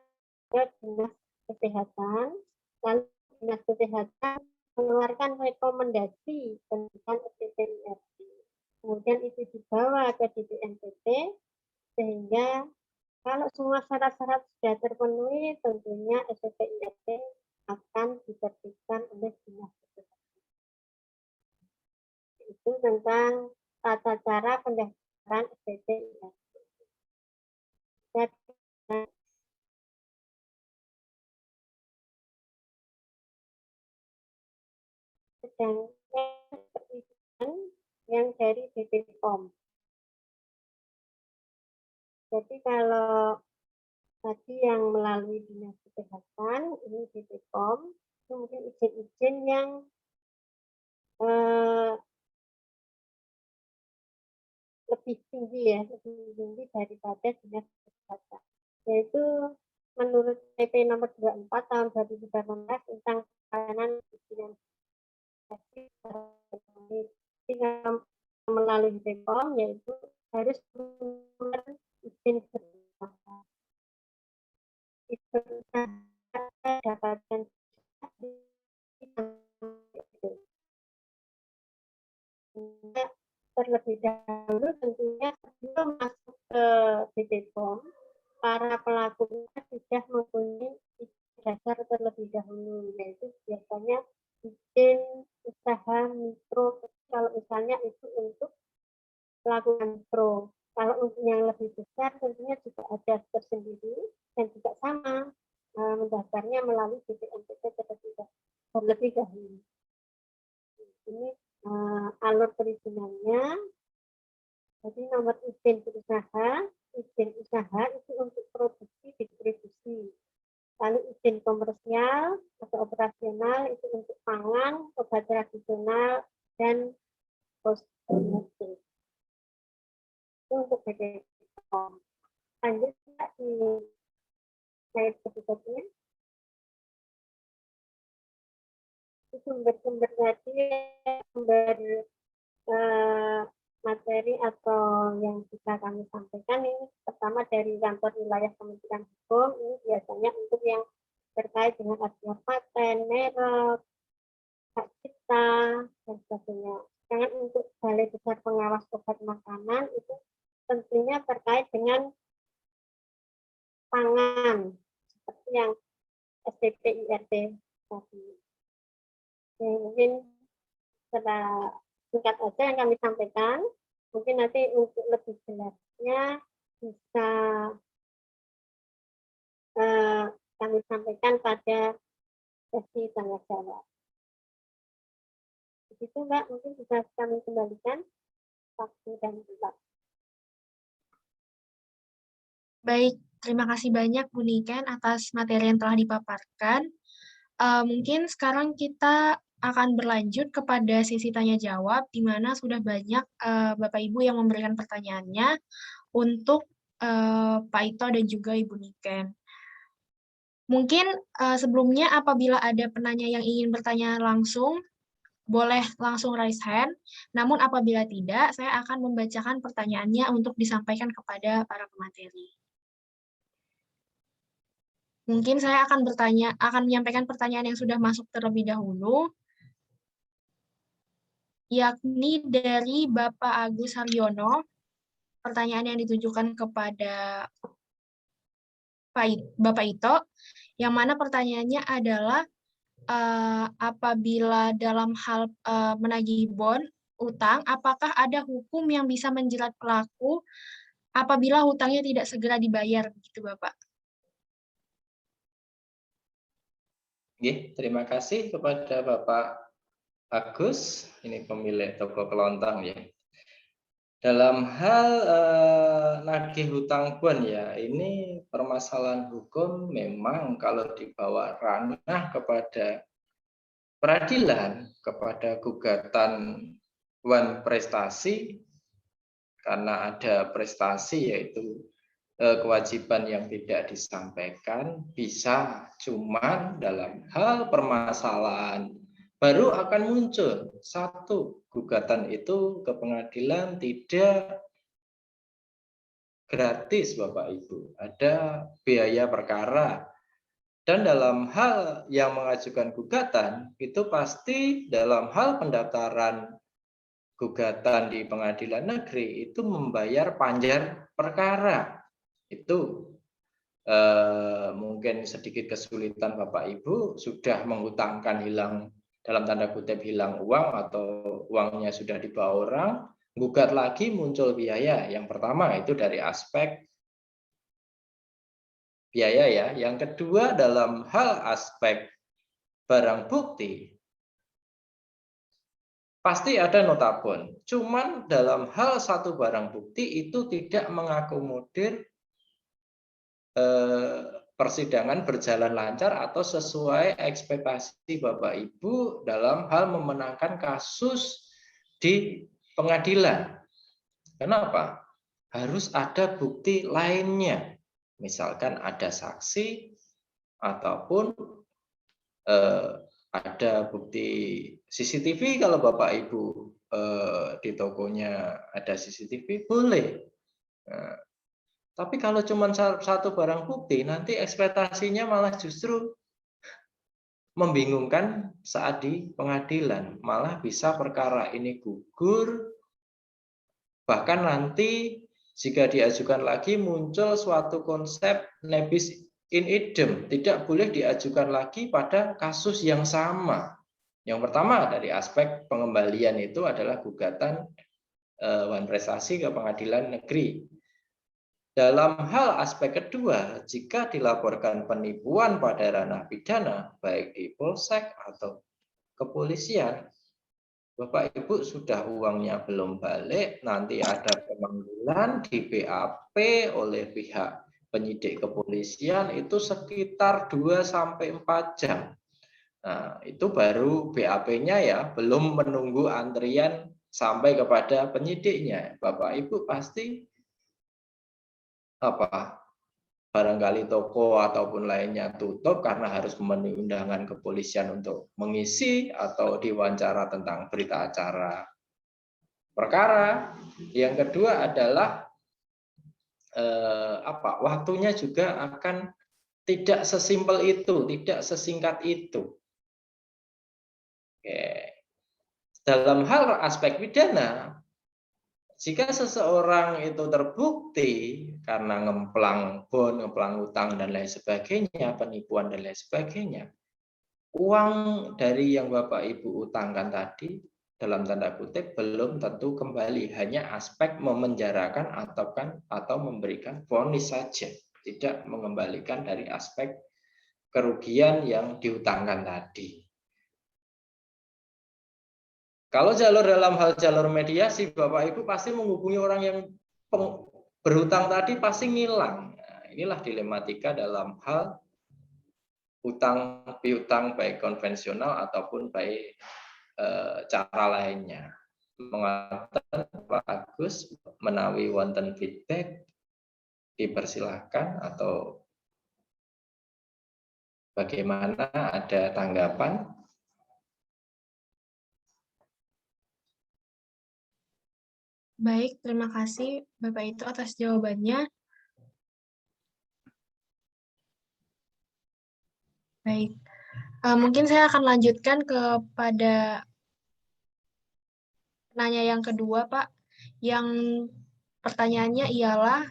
ke Dinas Kesehatan. Lalu Dinas Kesehatan mengeluarkan rekomendasi tentang SPPIRT. Kemudian itu dibawa ke DPMPT, sehingga kalau semua syarat-syarat sudah terpenuhi, tentunya SPPIRT akan diterbitkan oleh Dinas Kesehatan. Itu tentang tata cara pendaftaran SPPIRT. Sedangkan perizinan yang dari BPOM. Jadi kalau tadi yang melalui Dinas Kesehatan, ini BPOM, itu mungkin izin-izin yang lebih tinggi ya, lebih tinggi daripada Dinas Kesehatan. Yaitu menurut PP nomor 24 tahun 2018 tentang pelayanan perizinan. Tinggal melalui BPOM, yaitu harus izin berusaha. Izin usaha dapatkan terlebih dahulu, tentunya sebelum masuk ke BPOM, para pelaku sudah mempunyai dasar terlebih dahulu, yaitu biasanya izin usaha mikro. Kalau misalnya itu untuk melakukan mikro, kalau untuk yang lebih besar tentunya juga ada tersendiri dan juga sama mendaftarnya melalui BPMPT terlebih dahulu. Ini alur perizinannya. Jadi nomor izin usaha itu untuk produksi distribusi. Lalu izin komersial atau operasional itu untuk pangan, obat tradisional, dan kosmetik. Itu untuk BPOM. Lanjut di slide berikutnya. sumber-sumber tadi, sumber materi atau yang bisa kami sampaikan ini pertama dari kantor wilayah Kementerian Hukum, ini biasanya untuk yang terkait dengan adanya paten, merek, hak cipta, dan sebagainya. Sedangkan untuk Balai Besar Pengawas Obat Makanan itu tentunya terkait dengan pangan, seperti yang STP IRT tadi. Mungkin setelah singkat aja yang kami sampaikan, mungkin nanti untuk lebih jelasnya bisa kami sampaikan pada sesi tanya jawab. Begitu Mbak, mungkin bisa kami kembalikan waktu dan tempat. Baik, terima kasih banyak Bu Niken atas materi yang telah dipaparkan. Mungkin sekarang kita akan berlanjut kepada sesi tanya jawab, di mana sudah banyak Bapak Ibu yang memberikan pertanyaannya untuk Pak Ito dan juga Ibu Niken. Mungkin sebelumnya apabila ada penanya yang ingin bertanya langsung, boleh langsung raise hand. Namun apabila tidak, saya akan membacakan pertanyaannya untuk disampaikan kepada para pemateri. Mungkin saya akan menyampaikan pertanyaan yang sudah masuk terlebih dahulu, yakni dari Bapak Agus Haryono. Pertanyaan yang ditujukan kepada Bapak Ito, yang mana pertanyaannya adalah apabila dalam hal menagih bon utang, apakah ada hukum yang bisa menjerat pelaku apabila hutangnya tidak segera dibayar, gitu Bapak? Oke, terima kasih kepada Bapak Agus, ini pemilik toko kelontong ya. Dalam hal nagih hutang bon ya, ini permasalahan hukum memang kalau dibawa ranah kepada peradilan, kepada gugatan wan prestasi, karena ada prestasi yaitu kewajiban yang tidak disampaikan, bisa cuman dalam hal permasalahan baru akan muncul satu gugatan itu ke pengadilan tidak gratis Bapak Ibu, ada biaya perkara. Dan dalam hal yang mengajukan gugatan itu pasti dalam hal pendaftaran gugatan di pengadilan negeri itu membayar panjar perkara. Itu mungkin sedikit kesulitan Bapak Ibu sudah menghutangkan hilang dalam tanda kutip hilang uang atau uangnya sudah dibawa orang, gugat lagi muncul biaya. Yang pertama itu dari aspek biaya ya. Yang kedua dalam hal aspek barang bukti pasti ada nota bon. Cuman dalam hal satu barang bukti itu tidak mengakomodir persidangan berjalan lancar atau sesuai ekspektasi Bapak Ibu dalam hal memenangkan kasus di pengadilan. Kenapa? Harus ada bukti lainnya. Misalkan ada saksi ataupun ada bukti CCTV. Kalau Bapak Ibu di tokonya ada CCTV boleh. Tapi kalau cuma satu barang bukti, nanti ekspektasinya malah justru membingungkan saat di pengadilan. Malah bisa perkara ini gugur, bahkan nanti jika diajukan lagi muncul suatu konsep nebis in idem, tidak boleh diajukan lagi pada kasus yang sama. Yang pertama dari aspek pengembalian itu adalah gugatan wan prestasi ke pengadilan negeri. Dalam hal aspek kedua, jika dilaporkan penipuan pada ranah pidana, baik di polsek atau kepolisian, Bapak Ibu sudah uangnya belum balik, nanti ada pemanggilan di BAP oleh pihak penyidik kepolisian itu sekitar 2-4 jam. Nah, itu baru BAP-nya ya, belum menunggu antrian sampai kepada penyidiknya. Bapak Ibu pasti barangkali toko ataupun lainnya tutup karena harus memenuhi undangan kepolisian untuk mengisi atau diwawancara tentang berita acara perkara. Yang kedua adalah waktunya juga akan tidak sesimpel itu, tidak sesingkat itu. Oke. Dalam hal aspek pidana, jika seseorang itu terbukti karena ngemplang bon, ngemplang utang dan lain sebagainya, penipuan dan lain sebagainya, uang dari yang Bapak Ibu utangkan tadi dalam tanda kutip belum tentu kembali, hanya aspek memenjarakan atau memberikan vonis saja, tidak mengembalikan dari aspek kerugian yang diutangkan tadi. Kalau dalam hal jalur mediasi, Bapak Ibu pasti menghubungi orang yang berhutang tadi pasti ngilang. Nah, inilah dilematika dalam hal utang piutang baik konvensional ataupun baik cara lainnya. Mengatakan Pak Agus menawi wonten feedback dipersilahkan atau bagaimana, ada tanggapan? Baik, terima kasih Bapak itu atas jawabannya. Baik, mungkin saya akan lanjutkan kepada penanya yang kedua, Pak. Yang pertanyaannya ialah,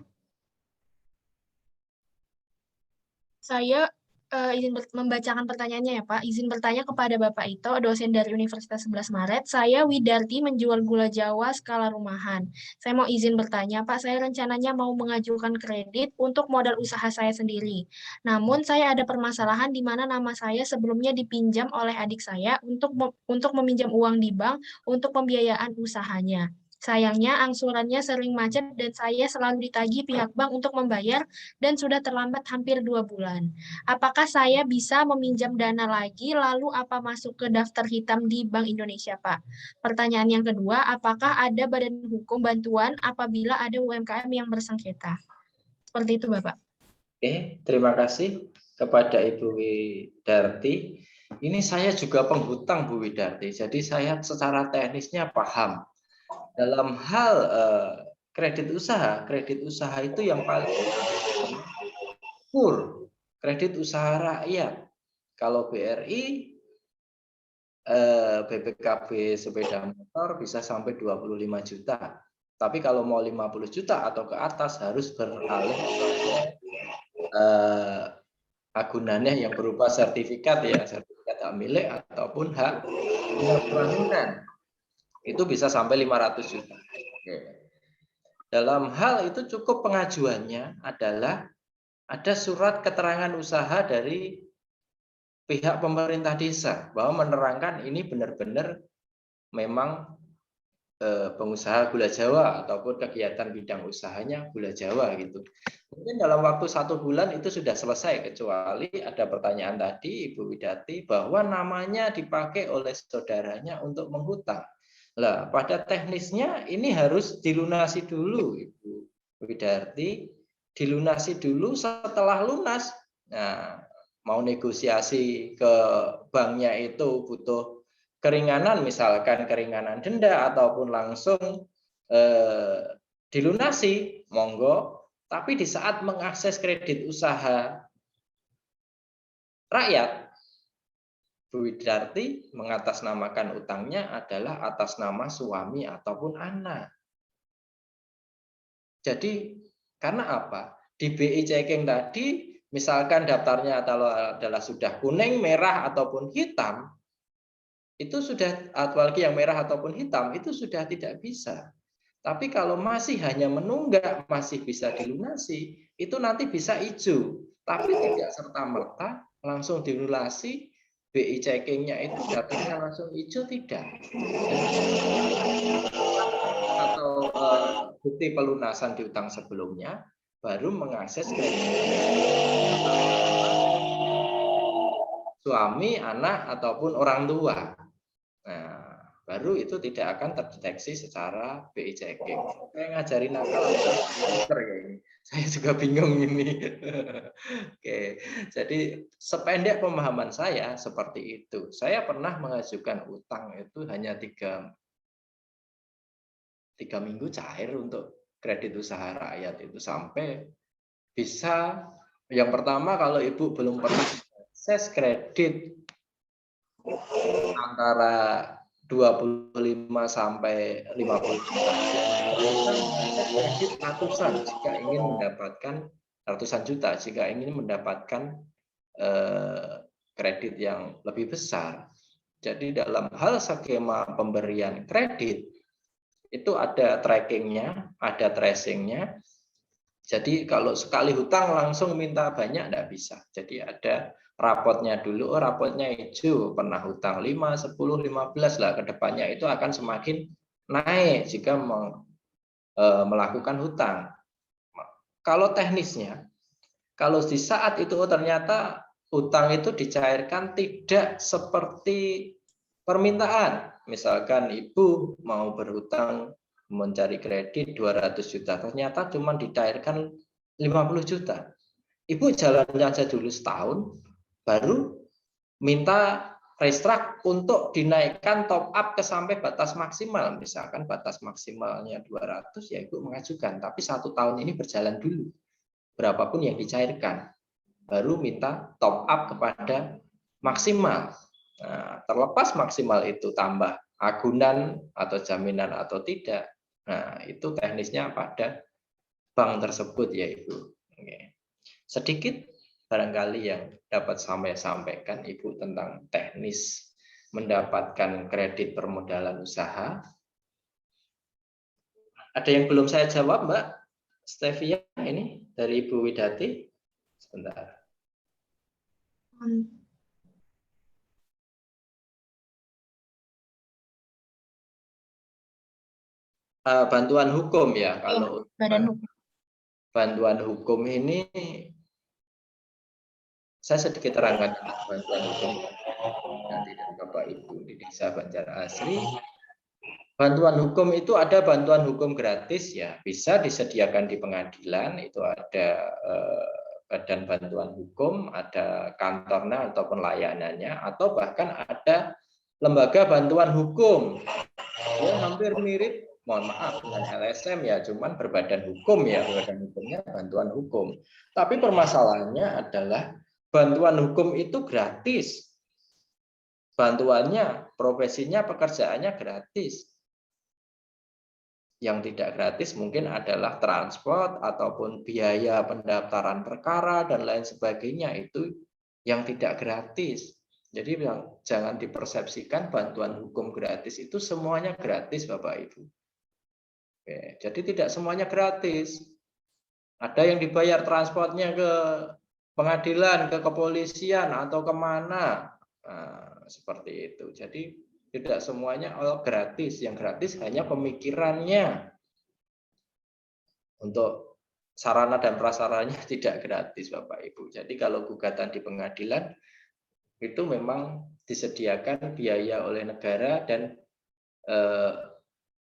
saya izin membacakan pertanyaannya ya Pak. Izin bertanya kepada Bapak Ito, dosen dari Universitas 11 Maret. Saya Widarti menjual gula Jawa skala rumahan. Saya mau izin bertanya Pak, saya rencananya mau mengajukan kredit untuk modal usaha saya sendiri. Namun saya ada permasalahan di mana nama saya sebelumnya dipinjam oleh adik saya untuk meminjam uang di bank untuk pembiayaan usahanya. Sayangnya angsurannya sering macet dan saya selalu ditagih pihak bank untuk membayar dan sudah terlambat hampir 2 bulan. Apakah saya bisa meminjam dana lagi, lalu apa masuk ke daftar hitam di Bank Indonesia, Pak? Pertanyaan yang kedua, apakah ada badan hukum bantuan apabila ada UMKM yang bersengketa? Seperti itu, Bapak. Oke, terima kasih kepada Ibu Widarti. Ini saya juga penghutang Bu Widarti, jadi saya secara teknisnya paham. Dalam hal kredit usaha itu yang paling pur, kredit usaha rakyat. Kalau BRI, BPKB sepeda motor bisa sampai 25 juta. Tapi kalau mau 50 juta atau ke atas harus beralih agunannya yang berupa sertifikat ya, sertifikat hak milik ataupun hak bangunan. Itu bisa sampai 500 juta. Oke. Dalam hal itu cukup pengajuannya adalah ada surat keterangan usaha dari pihak pemerintah desa bahwa menerangkan ini benar-benar memang pengusaha gula Jawa ataupun kegiatan bidang usahanya gula Jawa gitu. Mungkin dalam waktu 1 bulan itu sudah selesai, kecuali ada pertanyaan tadi Ibu Widarti bahwa namanya dipakai oleh saudaranya untuk menghutang. Lah, pada teknisnya ini harus dilunasi dulu Ibu Widarti, dilunasi dulu. Setelah lunas, nah mau negosiasi ke banknya itu butuh keringanan, misalkan keringanan denda ataupun langsung dilunasi, monggo. Tapi di saat mengakses kredit usaha rakyat, Bu Widarti mengatasnamakan utangnya adalah atas nama suami ataupun anak. Jadi karena apa? Di BI checking tadi, misalkan daftarnya adalah sudah kuning, merah ataupun hitam, itu sudah, apalagi yang merah ataupun hitam, itu sudah tidak bisa. Tapi kalau masih hanya menunggak, masih bisa dilunasi, itu nanti bisa hijau. Tapi tidak serta-merta langsung dilunasi, BI checkingnya itu datanya langsung hijau, tidak. Atau bukti pelunasan di utang sebelumnya, baru mengakses suami, anak, ataupun orang tua. Nah, baru itu tidak akan terdeteksi secara BI checking. Saya ngajarin nakal kayak ini. Saya juga bingung ini. Oke, jadi sependek pemahaman saya seperti itu. Saya pernah mengajukan utang itu hanya 3 minggu cair untuk kredit usaha rakyat itu sampai bisa. Yang pertama, kalau Ibu belum pernah akses kredit antara 25 sampai 50 juta. Kredit ratusan jika ingin mendapatkan ratusan juta jika ingin mendapatkan kredit yang lebih besar. Jadi dalam hal skema pemberian kredit itu ada trackingnya, ada tracingnya. Jadi kalau sekali hutang langsung minta banyak tidak bisa. Jadi ada rapotnya dulu, rapotnya hijau, pernah hutang 5, 10, 15 lah, kedepannya itu akan semakin naik jika melakukan hutang. Kalau teknisnya, kalau di saat itu ternyata hutang itu dicairkan tidak seperti permintaan, misalkan Ibu mau berhutang mencari kredit 200 juta, ternyata cuma dicairkan 50 juta. Ibu jalan aja dulu setahun, baru minta restruct untuk dinaikkan top up ke sampai batas maksimal. Misalkan batas maksimalnya 200, ya Ibu mengajukan. Tapi 1 tahun ini berjalan dulu. Berapapun yang dicairkan. Baru minta top up kepada maksimal. Nah, terlepas maksimal itu tambah agunan atau jaminan atau tidak. Nah, itu teknisnya pada bank tersebut ya Ibu. Oke. Sedikit barangkali yang dapat saya sampaikan Ibu tentang teknis mendapatkan kredit permodalan usaha. Ada yang belum saya jawab, Mbak Stevia ini dari Ibu Widati? Sebentar. Bantuan hukum ya, kalau bantuan hukum ini saya sedikit terangkan bantuan hukum nanti dari Bapak Ibu di Desa Banjar Asri. Bantuan hukum itu ada bantuan hukum gratis ya, bisa disediakan di pengadilan, itu ada badan bantuan hukum, ada kantornya ataupun layanannya, atau bahkan ada lembaga bantuan hukum. Ya, hampir mirip, mohon maaf, dengan LSM ya, cuman berbadan hukum ya, badan hukumnya bantuan hukum. Tapi permasalahannya adalah bantuan hukum itu gratis. Bantuannya, profesinya, pekerjaannya gratis. Yang tidak gratis mungkin adalah transport ataupun biaya pendaftaran perkara dan lain sebagainya, itu yang tidak gratis. Jadi jangan dipersepsikan bantuan hukum gratis itu semuanya gratis Bapak Ibu. Oke, jadi tidak semuanya gratis. Ada yang dibayar transportnya ke pengadilan, ke kepolisian atau kemana, seperti itu. Jadi tidak semuanya gratis. Yang gratis hanya pemikirannya. Untuk sarana dan prasarananya tidak gratis Bapak Ibu. Jadi kalau gugatan di pengadilan itu memang disediakan biaya oleh negara dan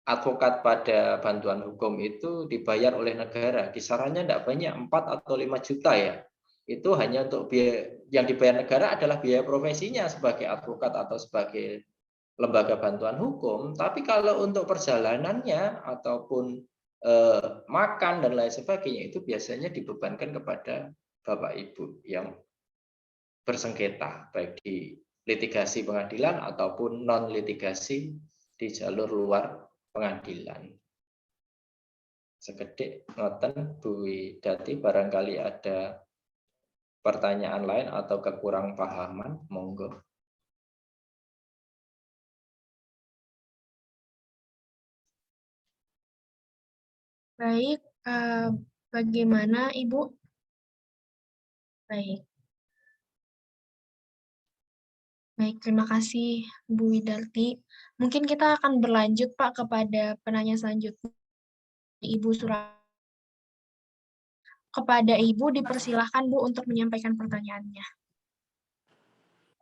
advokat pada bantuan hukum itu dibayar oleh negara. Kisarannya tidak banyak, 4 atau 5 juta ya. Itu hanya untuk biaya yang dibayar negara adalah biaya profesinya sebagai advokat atau sebagai lembaga bantuan hukum. Tapi kalau untuk perjalanannya ataupun makan dan lain sebagainya itu biasanya dibebankan kepada Bapak Ibu yang bersengketa, baik di litigasi pengadilan ataupun non litigasi di jalur luar pengadilan. Sekedip ngoten Bu Widati, barangkali ada pertanyaan lain atau kekurang pahaman, monggo. Baik, bagaimana Ibu? Baik. Baik, terima kasih Bu Widarti. Mungkin kita akan berlanjut Pak kepada penanya selanjutnya. Ibu Surati. Kepada Ibu dipersilahkan Bu untuk menyampaikan pertanyaannya.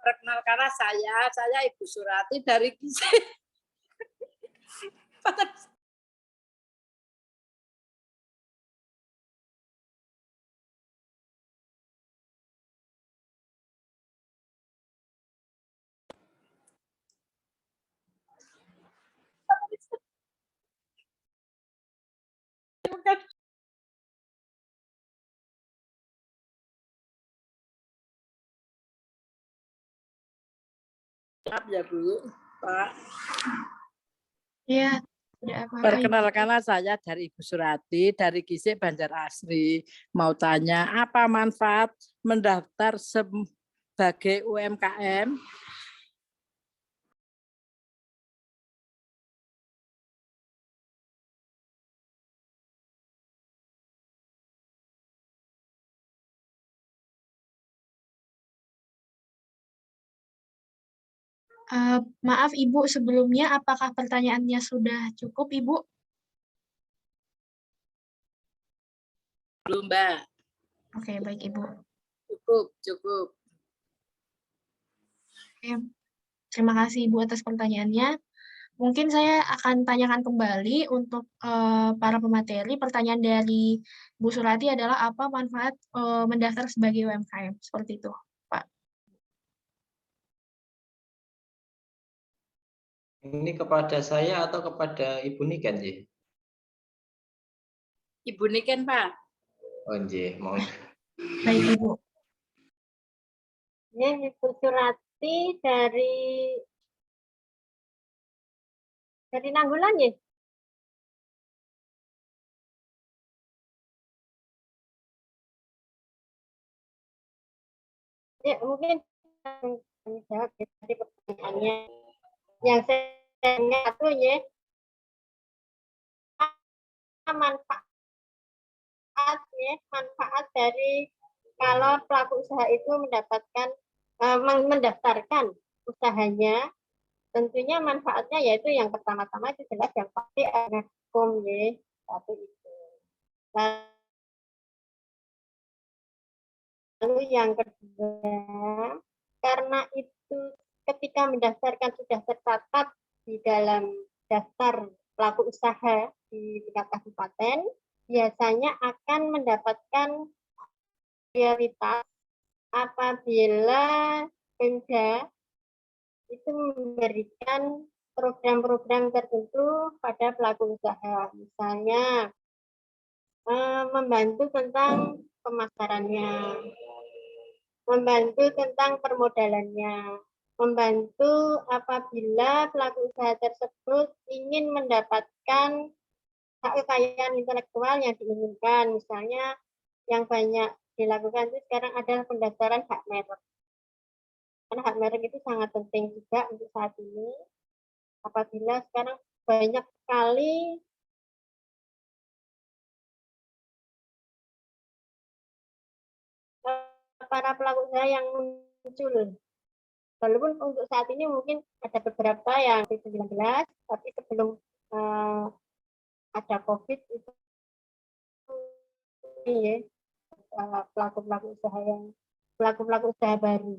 Perkenalkan saya Ibu Surati dari Kisih. Maaf ya Bu, Pak. Ya, tidak apa-apa. Ibu. Perkenalkanlah saya dari Ibu Surati dari Gisik Banjar Asri. Mau tanya apa manfaat mendaftar sebagai UMKM? Maaf Ibu, sebelumnya apakah pertanyaannya sudah cukup Ibu? Belum, Mbak. Oke, baik Ibu. Cukup. Oke, terima kasih Ibu atas pertanyaannya. Mungkin saya akan tanyakan kembali untuk para pemateri. Pertanyaan dari Bu Surati adalah apa manfaat mendaftar sebagai UMKM? Seperti itu, Pak. Ini kepada saya atau kepada Ibu Niken, Ji? Ibu Niken, Pak. Oh, Ji, mohon. Baik Ibu. Ini Ibu Surati dari Nanggulan ya? Ya, mungkin kami jawab dari pertanyaannya. Yang saya ingat tuh ya, manfaat dari kalau pelaku usaha itu mendaftarkan usahanya, tentunya manfaatnya yaitu yang pertama-tama itu jelas yang pasti ada hukum ya, satu itu. Lalu yang kedua, karena itu ketika mendaftarkan sudah tercatat di dalam daftar pelaku usaha di tingkat kabupaten, biasanya akan mendapatkan prioritas apabila Pemda itu memberikan program-program tertentu pada pelaku usaha. Misalnya membantu tentang pemasarannya, membantu tentang permodalannya, membantu apabila pelaku usaha tersebut ingin mendapatkan hak kekayaan intelektual yang diinginkan. Misalnya yang banyak dilakukan itu sekarang adalah pendaftaran hak merek. Karena hak merek itu sangat penting juga untuk saat ini. Apabila sekarang banyak sekali para pelaku usaha yang muncul. Walaupun untuk saat ini mungkin ada beberapa yang COVID-19, tapi sebelum ada COVID itu ya, pelaku-pelaku usaha baru.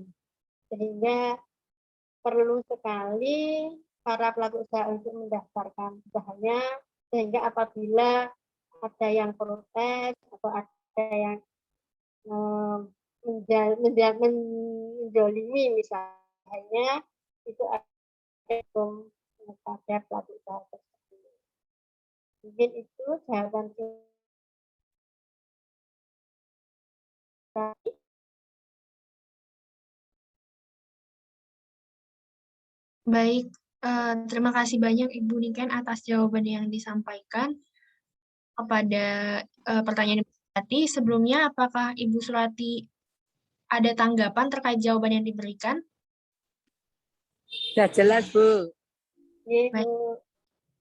Sehingga perlu sekali para pelaku usaha untuk mendaftarkan usahanya, sehingga apabila ada yang protes atau ada yang menjolimi misalnya, itu ada pada pelaku usaha tersebut. Mungkin itu jawaban saya. Baik, terima kasih banyak Ibu Niken atas jawaban yang disampaikan kepada pertanyaan Ibu Surati. Sebelumnya, apakah Ibu Surati ada tanggapan terkait jawaban yang diberikan? Sudah jelas, Bu. Baik.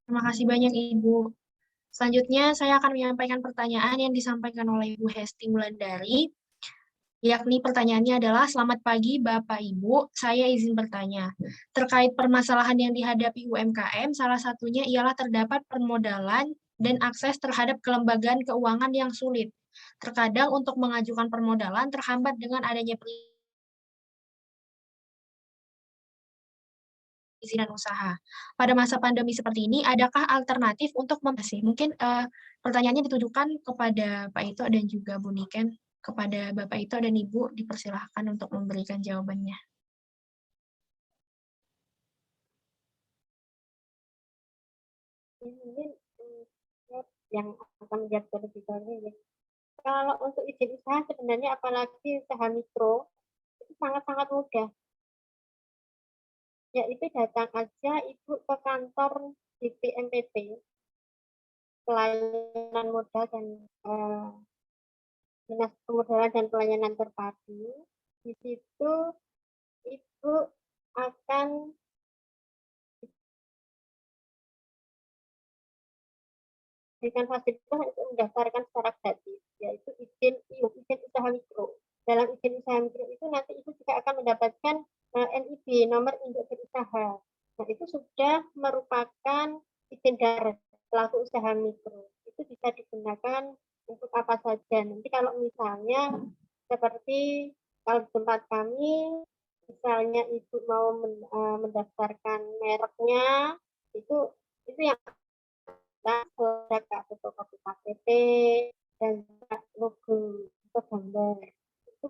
Terima kasih banyak Ibu. Selanjutnya, saya akan menyampaikan pertanyaan yang disampaikan oleh Ibu Hesti Wulandari. Yakni pertanyaannya adalah, selamat pagi Bapak Ibu, saya izin bertanya. Terkait permasalahan yang dihadapi UMKM, salah satunya ialah terdapat permodalan dan akses terhadap kelembagaan keuangan yang sulit. Terkadang untuk mengajukan permodalan terhambat dengan adanya perizinan usaha. Pada masa pandemi seperti ini, adakah alternatif untuk membatasi? Mungkin pertanyaannya ditujukan kepada Pak Ito dan juga Bu Niken. Kepada Bapak Ito dan Ibu, dipersilahkan untuk memberikan jawabannya. Mungkin yang akan menjawab terlebih dahulu. Kalau untuk izin usaha sebenarnya apalagi usaha mikro itu sangat-sangat mudah. Yaitu datang aja Ibu ke kantor DPMPT, pelayanan modal dan dinas pemodalan dan pelayanan terpadu. Di situ Ibu akan berikan fasilitas untuk mendaftarkan secara gratis, yaitu izin usaha mikro. Dalam izin usaha mikro itu nanti Ibu juga akan mendapatkan NIB, nomor induk berusaha. Nah, itu sudah merupakan izin darat pelaku usaha mikro. Itu bisa digunakan untuk apa saja. Nanti kalau misalnya seperti kalau di tempat kami, misalnya Ibu mau mendaftarkan mereknya, itu yang produk fotokopi KTP dan logo atau gambar itu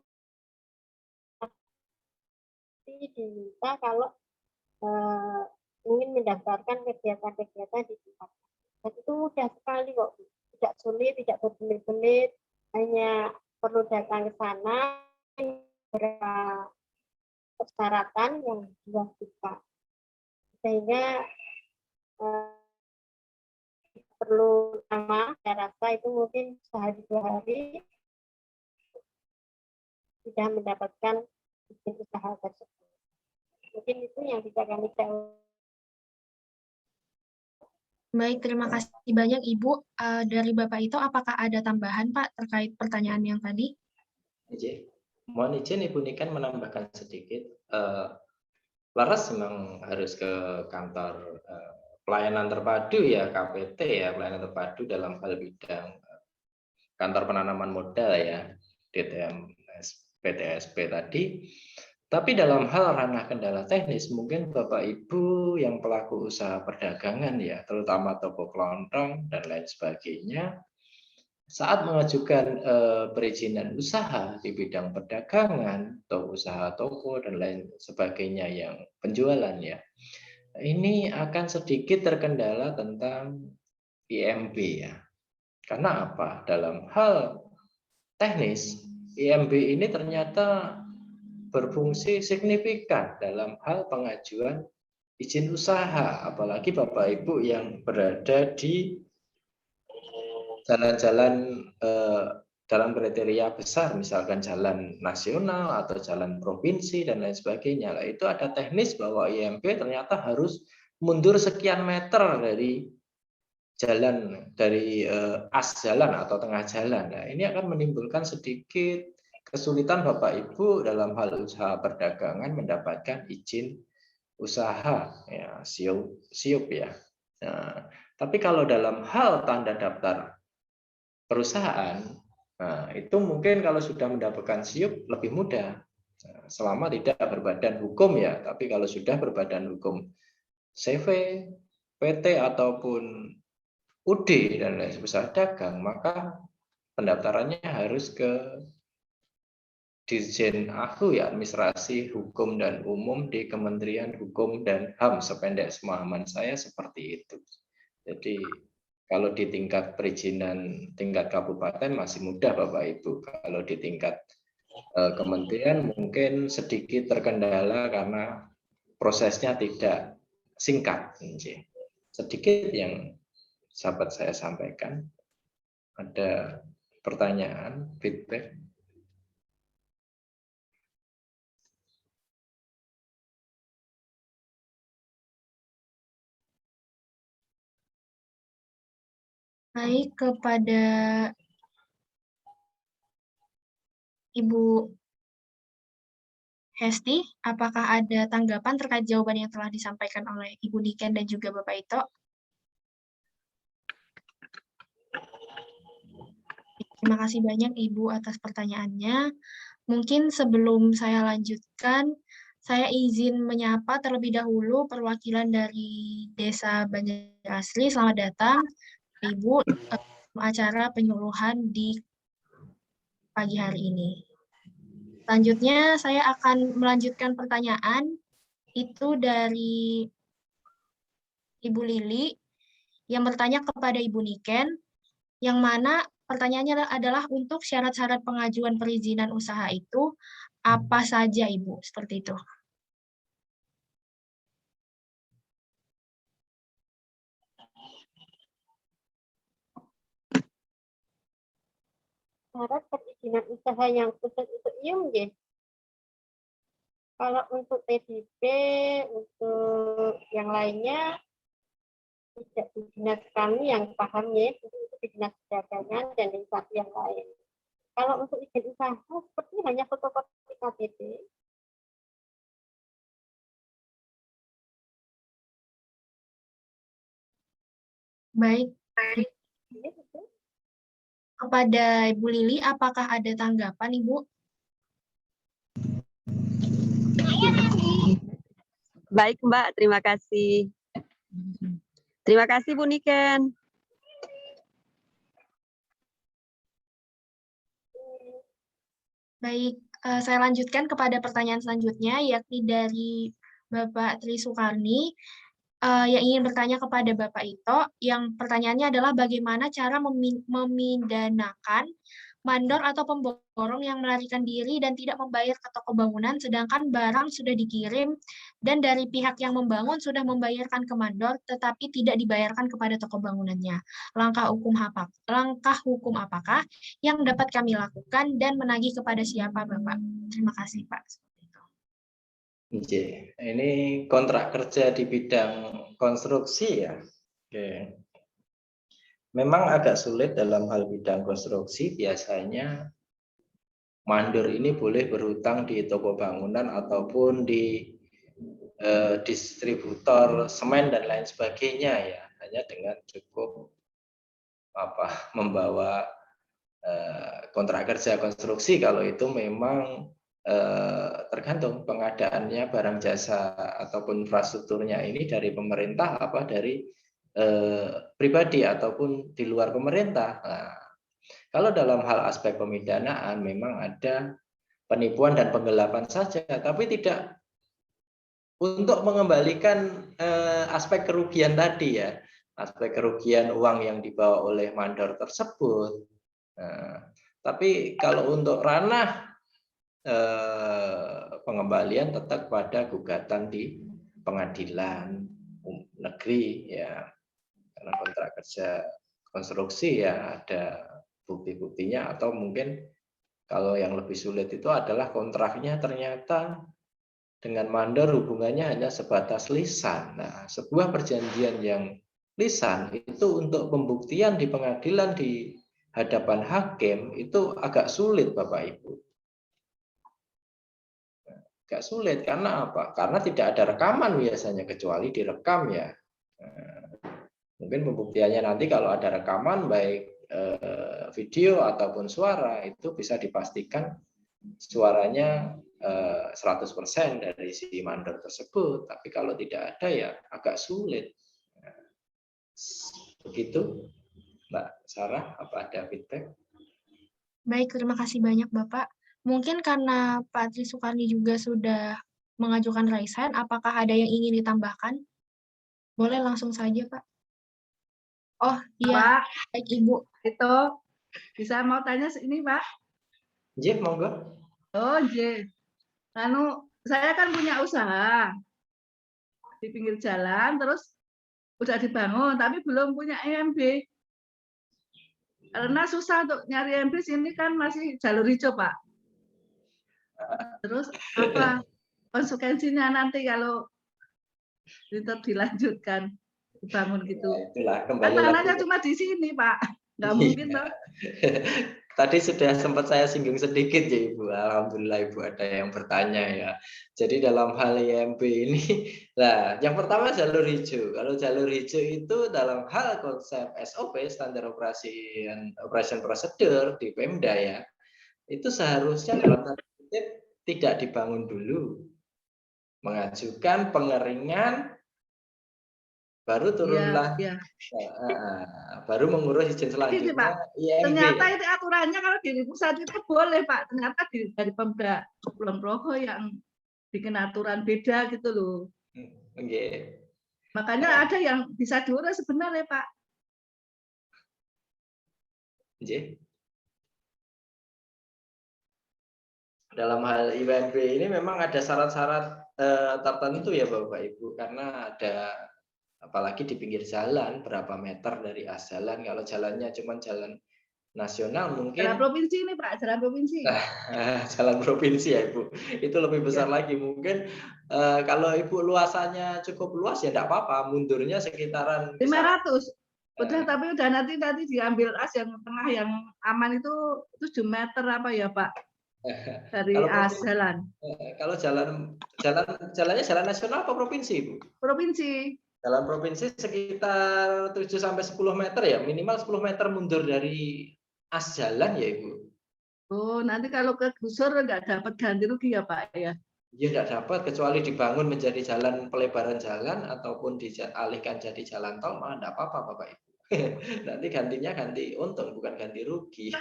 diminta kalau ingin mendaftarkan kegiatan-kegiatan di tempat. Dan itu mudah sekali kok, tidak sulit, tidak berbelit-belit, hanya perlu datang ke sana, beberapa persyaratan yang diwajibkan. Sehingga perlu lama, saya rasa itu mungkin sehari 2 hari sudah mendapatkan izin usaha tersebut. Mungkin itu yang bisa kami jawab. Baik, terima kasih banyak Ibu. Dari Bapak Ito, apakah ada tambahan Pak terkait pertanyaan yang tadi? Mohon izin Ibu Niken menambahkan sedikit. Laras memang harus ke kantor pelayanan terpadu ya, KPT ya, pelayanan terpadu dalam hal bidang kantor penanaman modal ya, DTM PTSP tadi. Tapi dalam hal ranah kendala teknis, mungkin Bapak Ibu yang pelaku usaha perdagangan ya, terutama toko kelontong dan lain sebagainya, saat mengajukan perizinan usaha di bidang perdagangan, atau usaha toko dan lain sebagainya yang penjualan ya, ini akan sedikit terkendala tentang IMB ya. Karena apa? Dalam hal teknis, IMB ini ternyata berfungsi signifikan dalam hal pengajuan izin usaha, apalagi Bapak Ibu yang berada di jalan-jalan dalam kriteria besar, misalkan jalan nasional atau jalan provinsi dan lain sebagainya. Lah, itu ada teknis bahwa IMB ternyata harus mundur sekian meter dari jalan, dari as jalan atau tengah jalan. Nah, ini akan menimbulkan sedikit kesulitan Bapak Ibu dalam hal usaha perdagangan mendapatkan izin usaha ya, siup ya. Nah, tapi kalau dalam hal tanda daftar perusahaan, nah, itu mungkin kalau sudah mendapatkan siup lebih mudah, selama tidak berbadan hukum ya. Tapi kalau sudah berbadan hukum CV, PT ataupun UD dan lain usaha dagang, maka pendaftarannya harus ke Dirjen AHU ya, Administrasi Hukum dan Umum di Kementerian Hukum dan HAM, sependek semahaman saya seperti itu. Jadi kalau di tingkat perizinan tingkat kabupaten masih mudah Bapak Ibu. Kalau di tingkat kementerian mungkin sedikit terkendala karena prosesnya tidak singkat. Sedikit yang sahabat saya sampaikan. Ada pertanyaan, feedback? Baik, kepada Ibu Hesti, apakah ada tanggapan terkait jawaban yang telah disampaikan oleh Ibu Niken dan juga Bapak Ito? Terima kasih banyak Ibu atas pertanyaannya. Mungkin sebelum saya lanjutkan, Saya izin menyapa terlebih dahulu perwakilan dari Desa Banjarasri. Selamat datang, Ibu, acara penyuluhan di pagi hari ini. Selanjutnya, saya akan melanjutkan pertanyaan itu dari Ibu Lili yang bertanya kepada Ibu Niken, yang mana pertanyaannya adalah untuk syarat-syarat pengajuan perizinan usaha itu apa saja, Ibu? Seperti itu. Syarat perizinan usaha yang khusus untuk IUM, nggih. Kalau untuk PDB, untuk yang lainnya, tidak di dinas kami yang paham ya, itu di dinas perdagangan dan instansi yang lain. Kalau untuk izin usaha, seperti hanya fotokopi KTP. Baik, Ini betul. kepada Ibu Lili, apakah ada tanggapan, Ibu? Baik, Mbak. Terima kasih. Terima kasih, Bu Niken. Baik, saya lanjutkan kepada pertanyaan selanjutnya, yakni dari Bapak Tri Sukarni, yang ingin bertanya kepada Bapak Ito, yang pertanyaannya adalah bagaimana cara memidanakan mandor atau pemborong yang melarikan diri dan tidak membayar ke toko bangunan, sedangkan barang sudah dikirim dan dari pihak yang membangun sudah membayarkan ke mandor, tetapi tidak dibayarkan kepada toko bangunannya. Langkah hukum apakah yang dapat kami lakukan dan menagih kepada siapa, Bapak? Terima kasih, Pak. Oke, ini kontrak kerja di bidang konstruksi ya. Oke. Memang agak sulit dalam hal bidang konstruksi, biasanya mandor ini boleh berhutang di toko bangunan ataupun di distributor semen dan lain sebagainya ya, hanya dengan cukup membawa kontrak kerja konstruksi. Kalau itu memang tergantung pengadaannya barang jasa ataupun infrastrukturnya ini dari pemerintah apa dari pribadi ataupun di luar pemerintah. Nah, kalau dalam hal aspek pemidanaan memang ada penipuan dan penggelapan saja, tapi tidak untuk mengembalikan aspek kerugian tadi ya, aspek kerugian uang yang dibawa oleh mandor tersebut. Nah, tapi kalau untuk ranah pengembalian tetap pada gugatan di pengadilan negeri ya, karena kontrak kerja konstruksi ya ada bukti-buktinya, atau mungkin kalau yang lebih sulit itu adalah kontraknya ternyata dengan mandor hubungannya hanya sebatas lisan. Nah, sebuah perjanjian yang lisan itu untuk pembuktian di pengadilan di hadapan hakim itu agak sulit, Bapak Ibu. Agak sulit karena apa? Karena tidak ada rekaman biasanya, kecuali direkam ya. Mungkin pembuktiannya nanti kalau ada rekaman baik video ataupun suara itu bisa dipastikan suaranya 100% dari si mandor tersebut. Tapi kalau tidak ada ya agak sulit. Begitu, Mbak Sarah, apa ada feedback? Baik, terima kasih banyak, Bapak. Mungkin karena Pak Tri Sukarni juga sudah mengajukan raise hand, apakah ada yang ingin ditambahkan? Boleh langsung saja, Pak. Oh, iya. Pak, Baik, Ibu. itu bisa mau tanya ini, Pak? Jip, monggo. Oh, J. Saya kan punya usaha di pinggir jalan, terus udah dibangun, tapi belum punya IMB. Karena susah untuk nyari IMB, sini kan masih jalur hijau, Pak. Terus apa konsekuensinya nanti kalau tetap dilanjutkan dibangun gitu? Itulah Kan kembali tanahnya lagi. cuma di sini, Pak. Nggak mungkin, Pak. Tadi sudah sempat saya singgung sedikit ya Ibu. Alhamdulillah Ibu ada yang bertanya ya. Jadi dalam hal IMB ini, nah yang pertama jalur hijau. Kalau jalur hijau itu dalam hal konsep SOP standar operation procedure di Pemda ya, itu seharusnya dalam tanda kutip tidak dibangun dulu. mengajukan pengeringan, baru Iya, turunlah, iya. baru mengurus izin Ini selanjutnya Pak, IMB. ternyata itu aturannya kalau di pusat itu boleh Pak. Ternyata dari Pemda Kulon Progo yang bikin aturan beda gitu loh. Nggih. Makanya Nah, ada yang bisa diurus sebenarnya Pak. nggih. Dalam hal IMB ini memang ada syarat-syarat tertentu ya Bapak Ibu, karena ada apalagi di pinggir jalan berapa meter dari as jalan. Kalau jalannya cuma jalan nasional Jalan mungkin provinsi ini Pak, jalan provinsi. jalan provinsi ya Ibu, itu lebih besar Iya. lagi. Mungkin kalau Ibu luasannya cukup luas ya enggak apa-apa, mundurnya sekitaran 500. Udah, tapi udah nanti diambil as yang tengah yang aman itu 7 meter apa ya Pak? Dari kalau as jalan. kalau jalannya jalan nasional apa provinsi Ibu? Provinsi. Jalan provinsi sekitar 7 sampai 10 meter ya, minimal 10 meter mundur dari as jalan ya Ibu. Oh, nanti kalau kegusur nggak dapat ganti rugi ya Pak ya? Ya tidak dapat, kecuali dibangun menjadi jalan pelebaran jalan ataupun dialihkan jadi jalan tol, mah tidak apa-apa Bapak Ibu. Nanti gantinya ganti untung, bukan ganti rugi.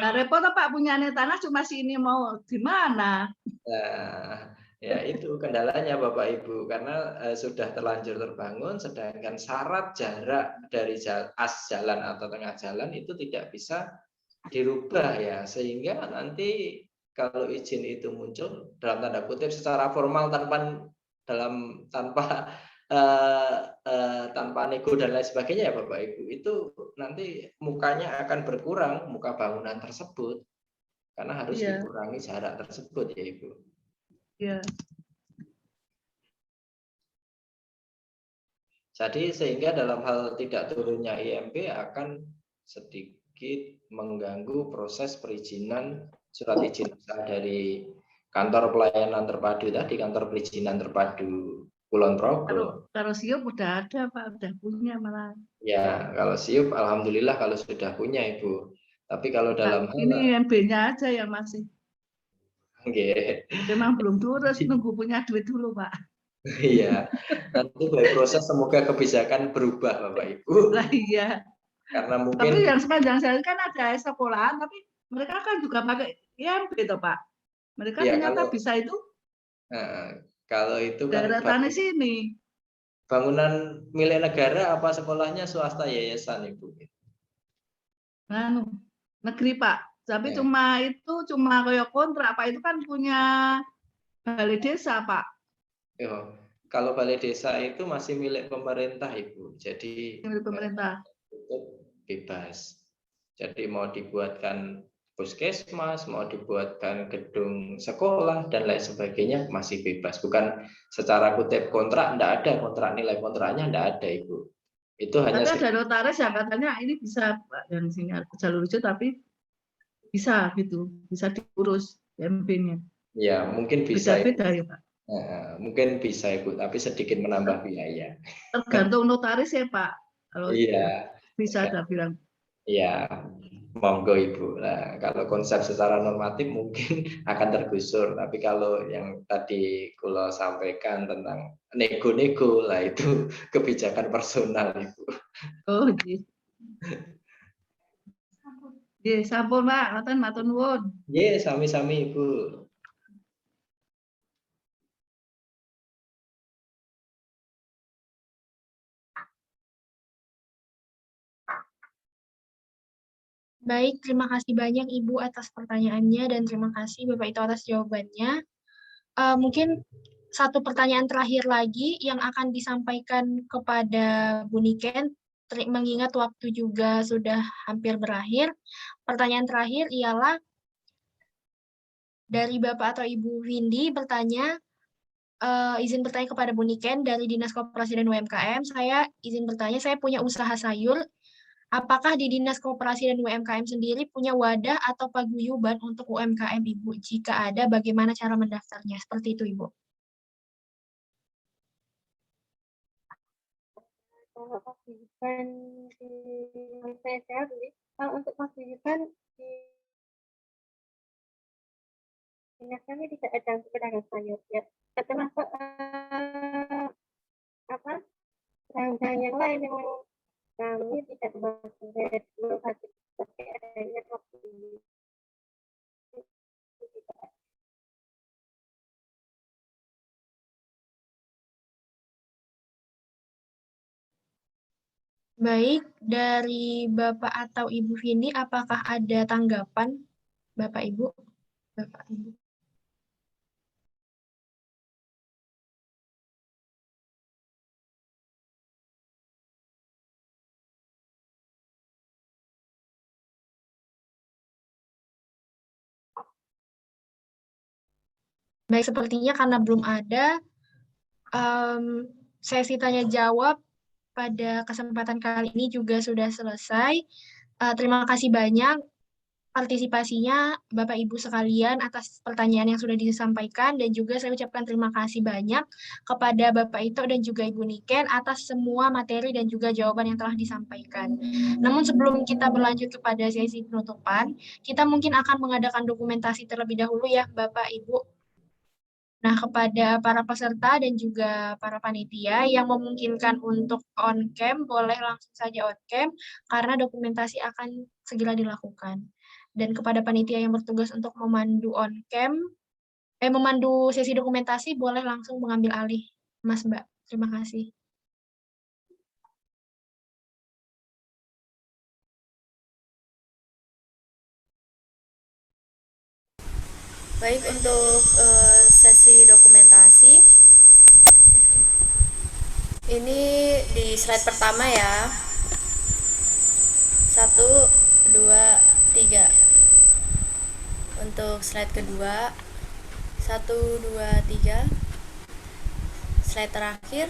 Nah, repot Pak, punya tanah cuma sini mau gimana? Nah, ya itu kendalanya Bapak Ibu, karena sudah terlanjur terbangun, sedangkan syarat jarak dari as jalan atau tengah jalan itu tidak bisa dirubah ya, sehingga nanti kalau izin itu muncul dalam tanda kutip secara formal tanpa nego dan lain sebagainya ya Bapak Ibu, itu nanti mukanya akan berkurang, muka bangunan tersebut, karena harus Iya. dikurangi jarak tersebut ya Ibu. Iya. Jadi sehingga dalam hal tidak turunnya IMB akan sedikit mengganggu proses perizinan surat izin usaha dari kantor pelayanan terpadu tadi, kantor perizinan terpadu Kulon Progo. Kalau siup udah ada Pak, udah punya malah. Ya, kalau siup alhamdulillah kalau sudah punya Ibu. Tapi kalau dalam hal ini MB-nya aja yang masih. Okay. Memang belum terus, nunggu punya duit dulu Pak. Iya, nanti by proses semoga kebijakan berubah Bapak Ibu. Lah iya. Karena mungkin. Tapi yang sepanjang jalan kan ada sekolahan, tapi mereka kan juga pakai IMB toh Pak. Mereka Ya, ternyata bisa itu. Kalau itu kan daerah sini. Bangunan milik negara apa sekolahnya swasta yayasan Ibu? Negeri Pak. Tapi cuma kayak kontrak Pak, itu kan punya balai desa Pak. Kalau balai desa itu masih milik pemerintah Ibu. Jadi milik pemerintah. Bebas. Jadi mau dibuatkan puskesmas, mau dibuatkan gedung sekolah dan lain sebagainya masih bebas. Bukan secara kutip kontrak, enggak ada kontrak, nilai kontraknya enggak ada Ibu. Itu hanya ada notaris yang katanya ini bisa Pak, yang sini jalur hijau tapi bisa gitu, bisa diurus MB-nya. Ya, mungkin bisa. Beda-beda ya Pak. Mungkin bisa Ibu, tapi sedikit menambah biaya. Tergantung notaris ya Pak. Kalau iya. Bisa ada bilang. Iya, monggo Ibu. Nah, kalau konsep secara normatif mungkin akan tergusur, tapi kalau yang tadi Kulo sampaikan tentang nego-nego lah itu kebijakan personal Ibu. Oh iya. Nggih, sampun Pak, ngoten matur nuwun. Nggih, sami-sami Ibu. Baik, terima kasih banyak Ibu atas pertanyaannya dan terima kasih Bapak itu atas jawabannya. Mungkin satu pertanyaan terakhir lagi yang akan disampaikan kepada Bu Niken, mengingat waktu juga sudah hampir berakhir. Pertanyaan terakhir ialah dari Bapak atau Ibu Windy bertanya, izin bertanya kepada Bu Niken dari Dinas Koperasi dan UMKM. Saya izin bertanya, saya punya usaha sayur. Apakah di Dinas Koperasi dan UMKM sendiri punya wadah atau paguyuban untuk UMKM Ibu? Jika ada, bagaimana cara mendaftarnya? Seperti itu Ibu. Kalau paguyuban di saya kalau untuk paguyuban di dinas kami tidak ada untuk pedagang sayur ya. termasuk apa bahan-bahan yang lain yang kami tidak memfasilitasi seperti adanya kopi. Baik, dari Bapak atau Ibu Vini, apakah ada tanggapan? Bapak Ibu? Bapak Ibu. Baik, sepertinya karena belum ada, sesi tanya jawab pada kesempatan kali ini juga sudah selesai. Terima kasih banyak partisipasinya Bapak Ibu sekalian atas pertanyaan yang sudah disampaikan, dan juga saya ucapkan terima kasih banyak kepada Bapak Ito dan juga Ibu Niken atas semua materi dan juga jawaban yang telah disampaikan. Namun sebelum kita berlanjut kepada sesi penutupan, kita mungkin akan mengadakan dokumentasi terlebih dahulu ya Bapak Ibu. Nah, kepada para peserta dan juga para panitia yang memungkinkan untuk on-cam, boleh langsung saja on-cam, karena dokumentasi akan segera dilakukan. Dan kepada panitia yang bertugas untuk memandu on-cam, memandu sesi dokumentasi, boleh langsung mengambil alih, Mas Mbak. Terima kasih. Baik, untuk sesi dokumentasi ini di slide pertama ya. 1, 2, 3. Untuk slide kedua 1, 2, 3. Slide terakhir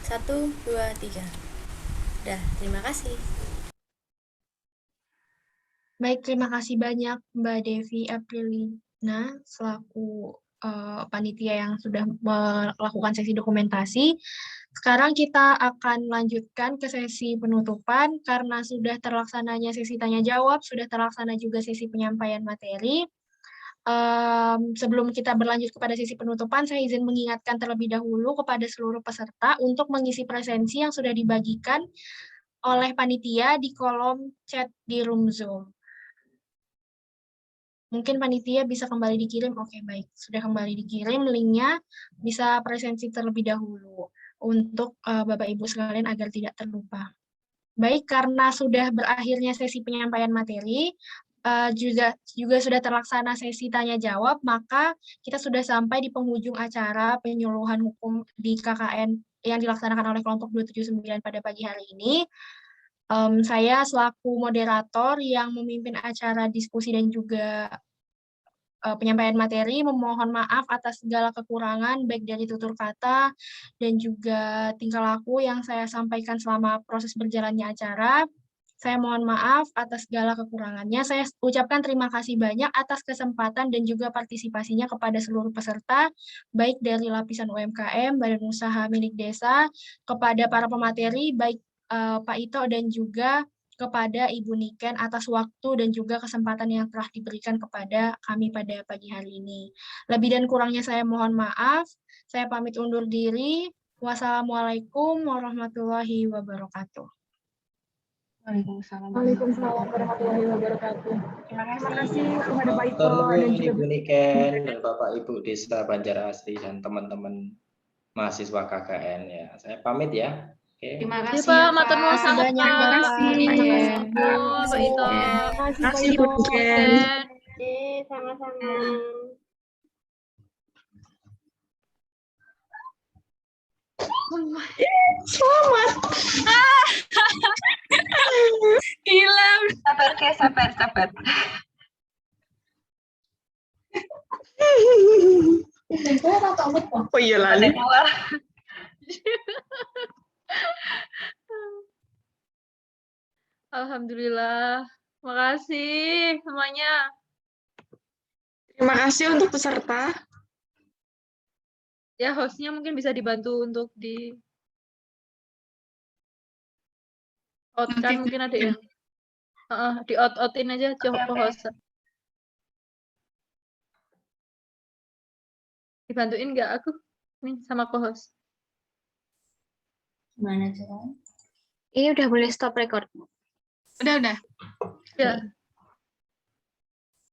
1, 2, 3. Udah, terima kasih. Baik, terima kasih banyak Mbak Devi Aprilina selaku panitia yang sudah melakukan sesi dokumentasi. Sekarang kita akan lanjutkan ke sesi penutupan karena sudah terlaksananya sesi tanya jawab, sudah terlaksana juga sesi penyampaian materi. Sebelum kita berlanjut kepada sesi penutupan, saya izin mengingatkan terlebih dahulu kepada seluruh peserta untuk mengisi presensi yang sudah dibagikan oleh panitia di kolom chat di room Zoom. Mungkin panitia bisa kembali dikirim. Oke, baik. Sudah kembali dikirim linknya, bisa presensi terlebih dahulu untuk Bapak Ibu sekalian agar tidak terlupa. Baik, karena sudah berakhirnya sesi penyampaian materi, juga sudah terlaksana sesi tanya jawab, maka kita sudah sampai di penghujung acara penyuluhan hukum di KKN yang dilaksanakan oleh kelompok 279 pada pagi hari ini. Saya selaku moderator yang memimpin acara diskusi dan juga penyampaian materi memohon maaf atas segala kekurangan baik dari tutur kata dan juga tingkah laku yang saya sampaikan selama proses berjalannya acara. Saya mohon maaf atas segala kekurangannya. Saya ucapkan terima kasih banyak atas kesempatan dan juga partisipasinya kepada seluruh peserta, baik dari lapisan UMKM, badan usaha milik desa, kepada para pemateri, baik Pak Ito dan juga kepada Ibu Niken atas waktu dan juga kesempatan yang telah diberikan kepada kami pada pagi hari ini. Lebih dan kurangnya saya mohon maaf. Saya pamit undur diri. Wassalamualaikum warahmatullahi wabarakatuh. Waalaikumsalam. Waalaikumsalam warahmatullahi wabarakatuh. Terima kasih kepada Pak Ito Matur dan nuwun juga Ibu Niken dan Bapak Ibu Desa Banjarasri dan teman-teman mahasiswa KKN ya. Saya pamit ya. Oke. Terima Kasih kasih ya, Pak, matur nuwun Pak. sangat banyak, Pak. Bapak. Terima kasih Bu, Terima Pak Ito. kasih, Pak Kasih Ito. Bu Niken. Oke, sama-sama. Selamat. Gila. Sabar, Ke, sabar, sabar. Oh iya lali. Alhamdulillah. Makasih semuanya. Terima kasih untuk peserta. Ya, hostnya mungkin bisa dibantu untuk di out kan mungkin ada yang di out-outin aja coba host. Dibantuin nggak aku? Nih sama co-host. Gimana caranya? Ini udah boleh stop record. Ya,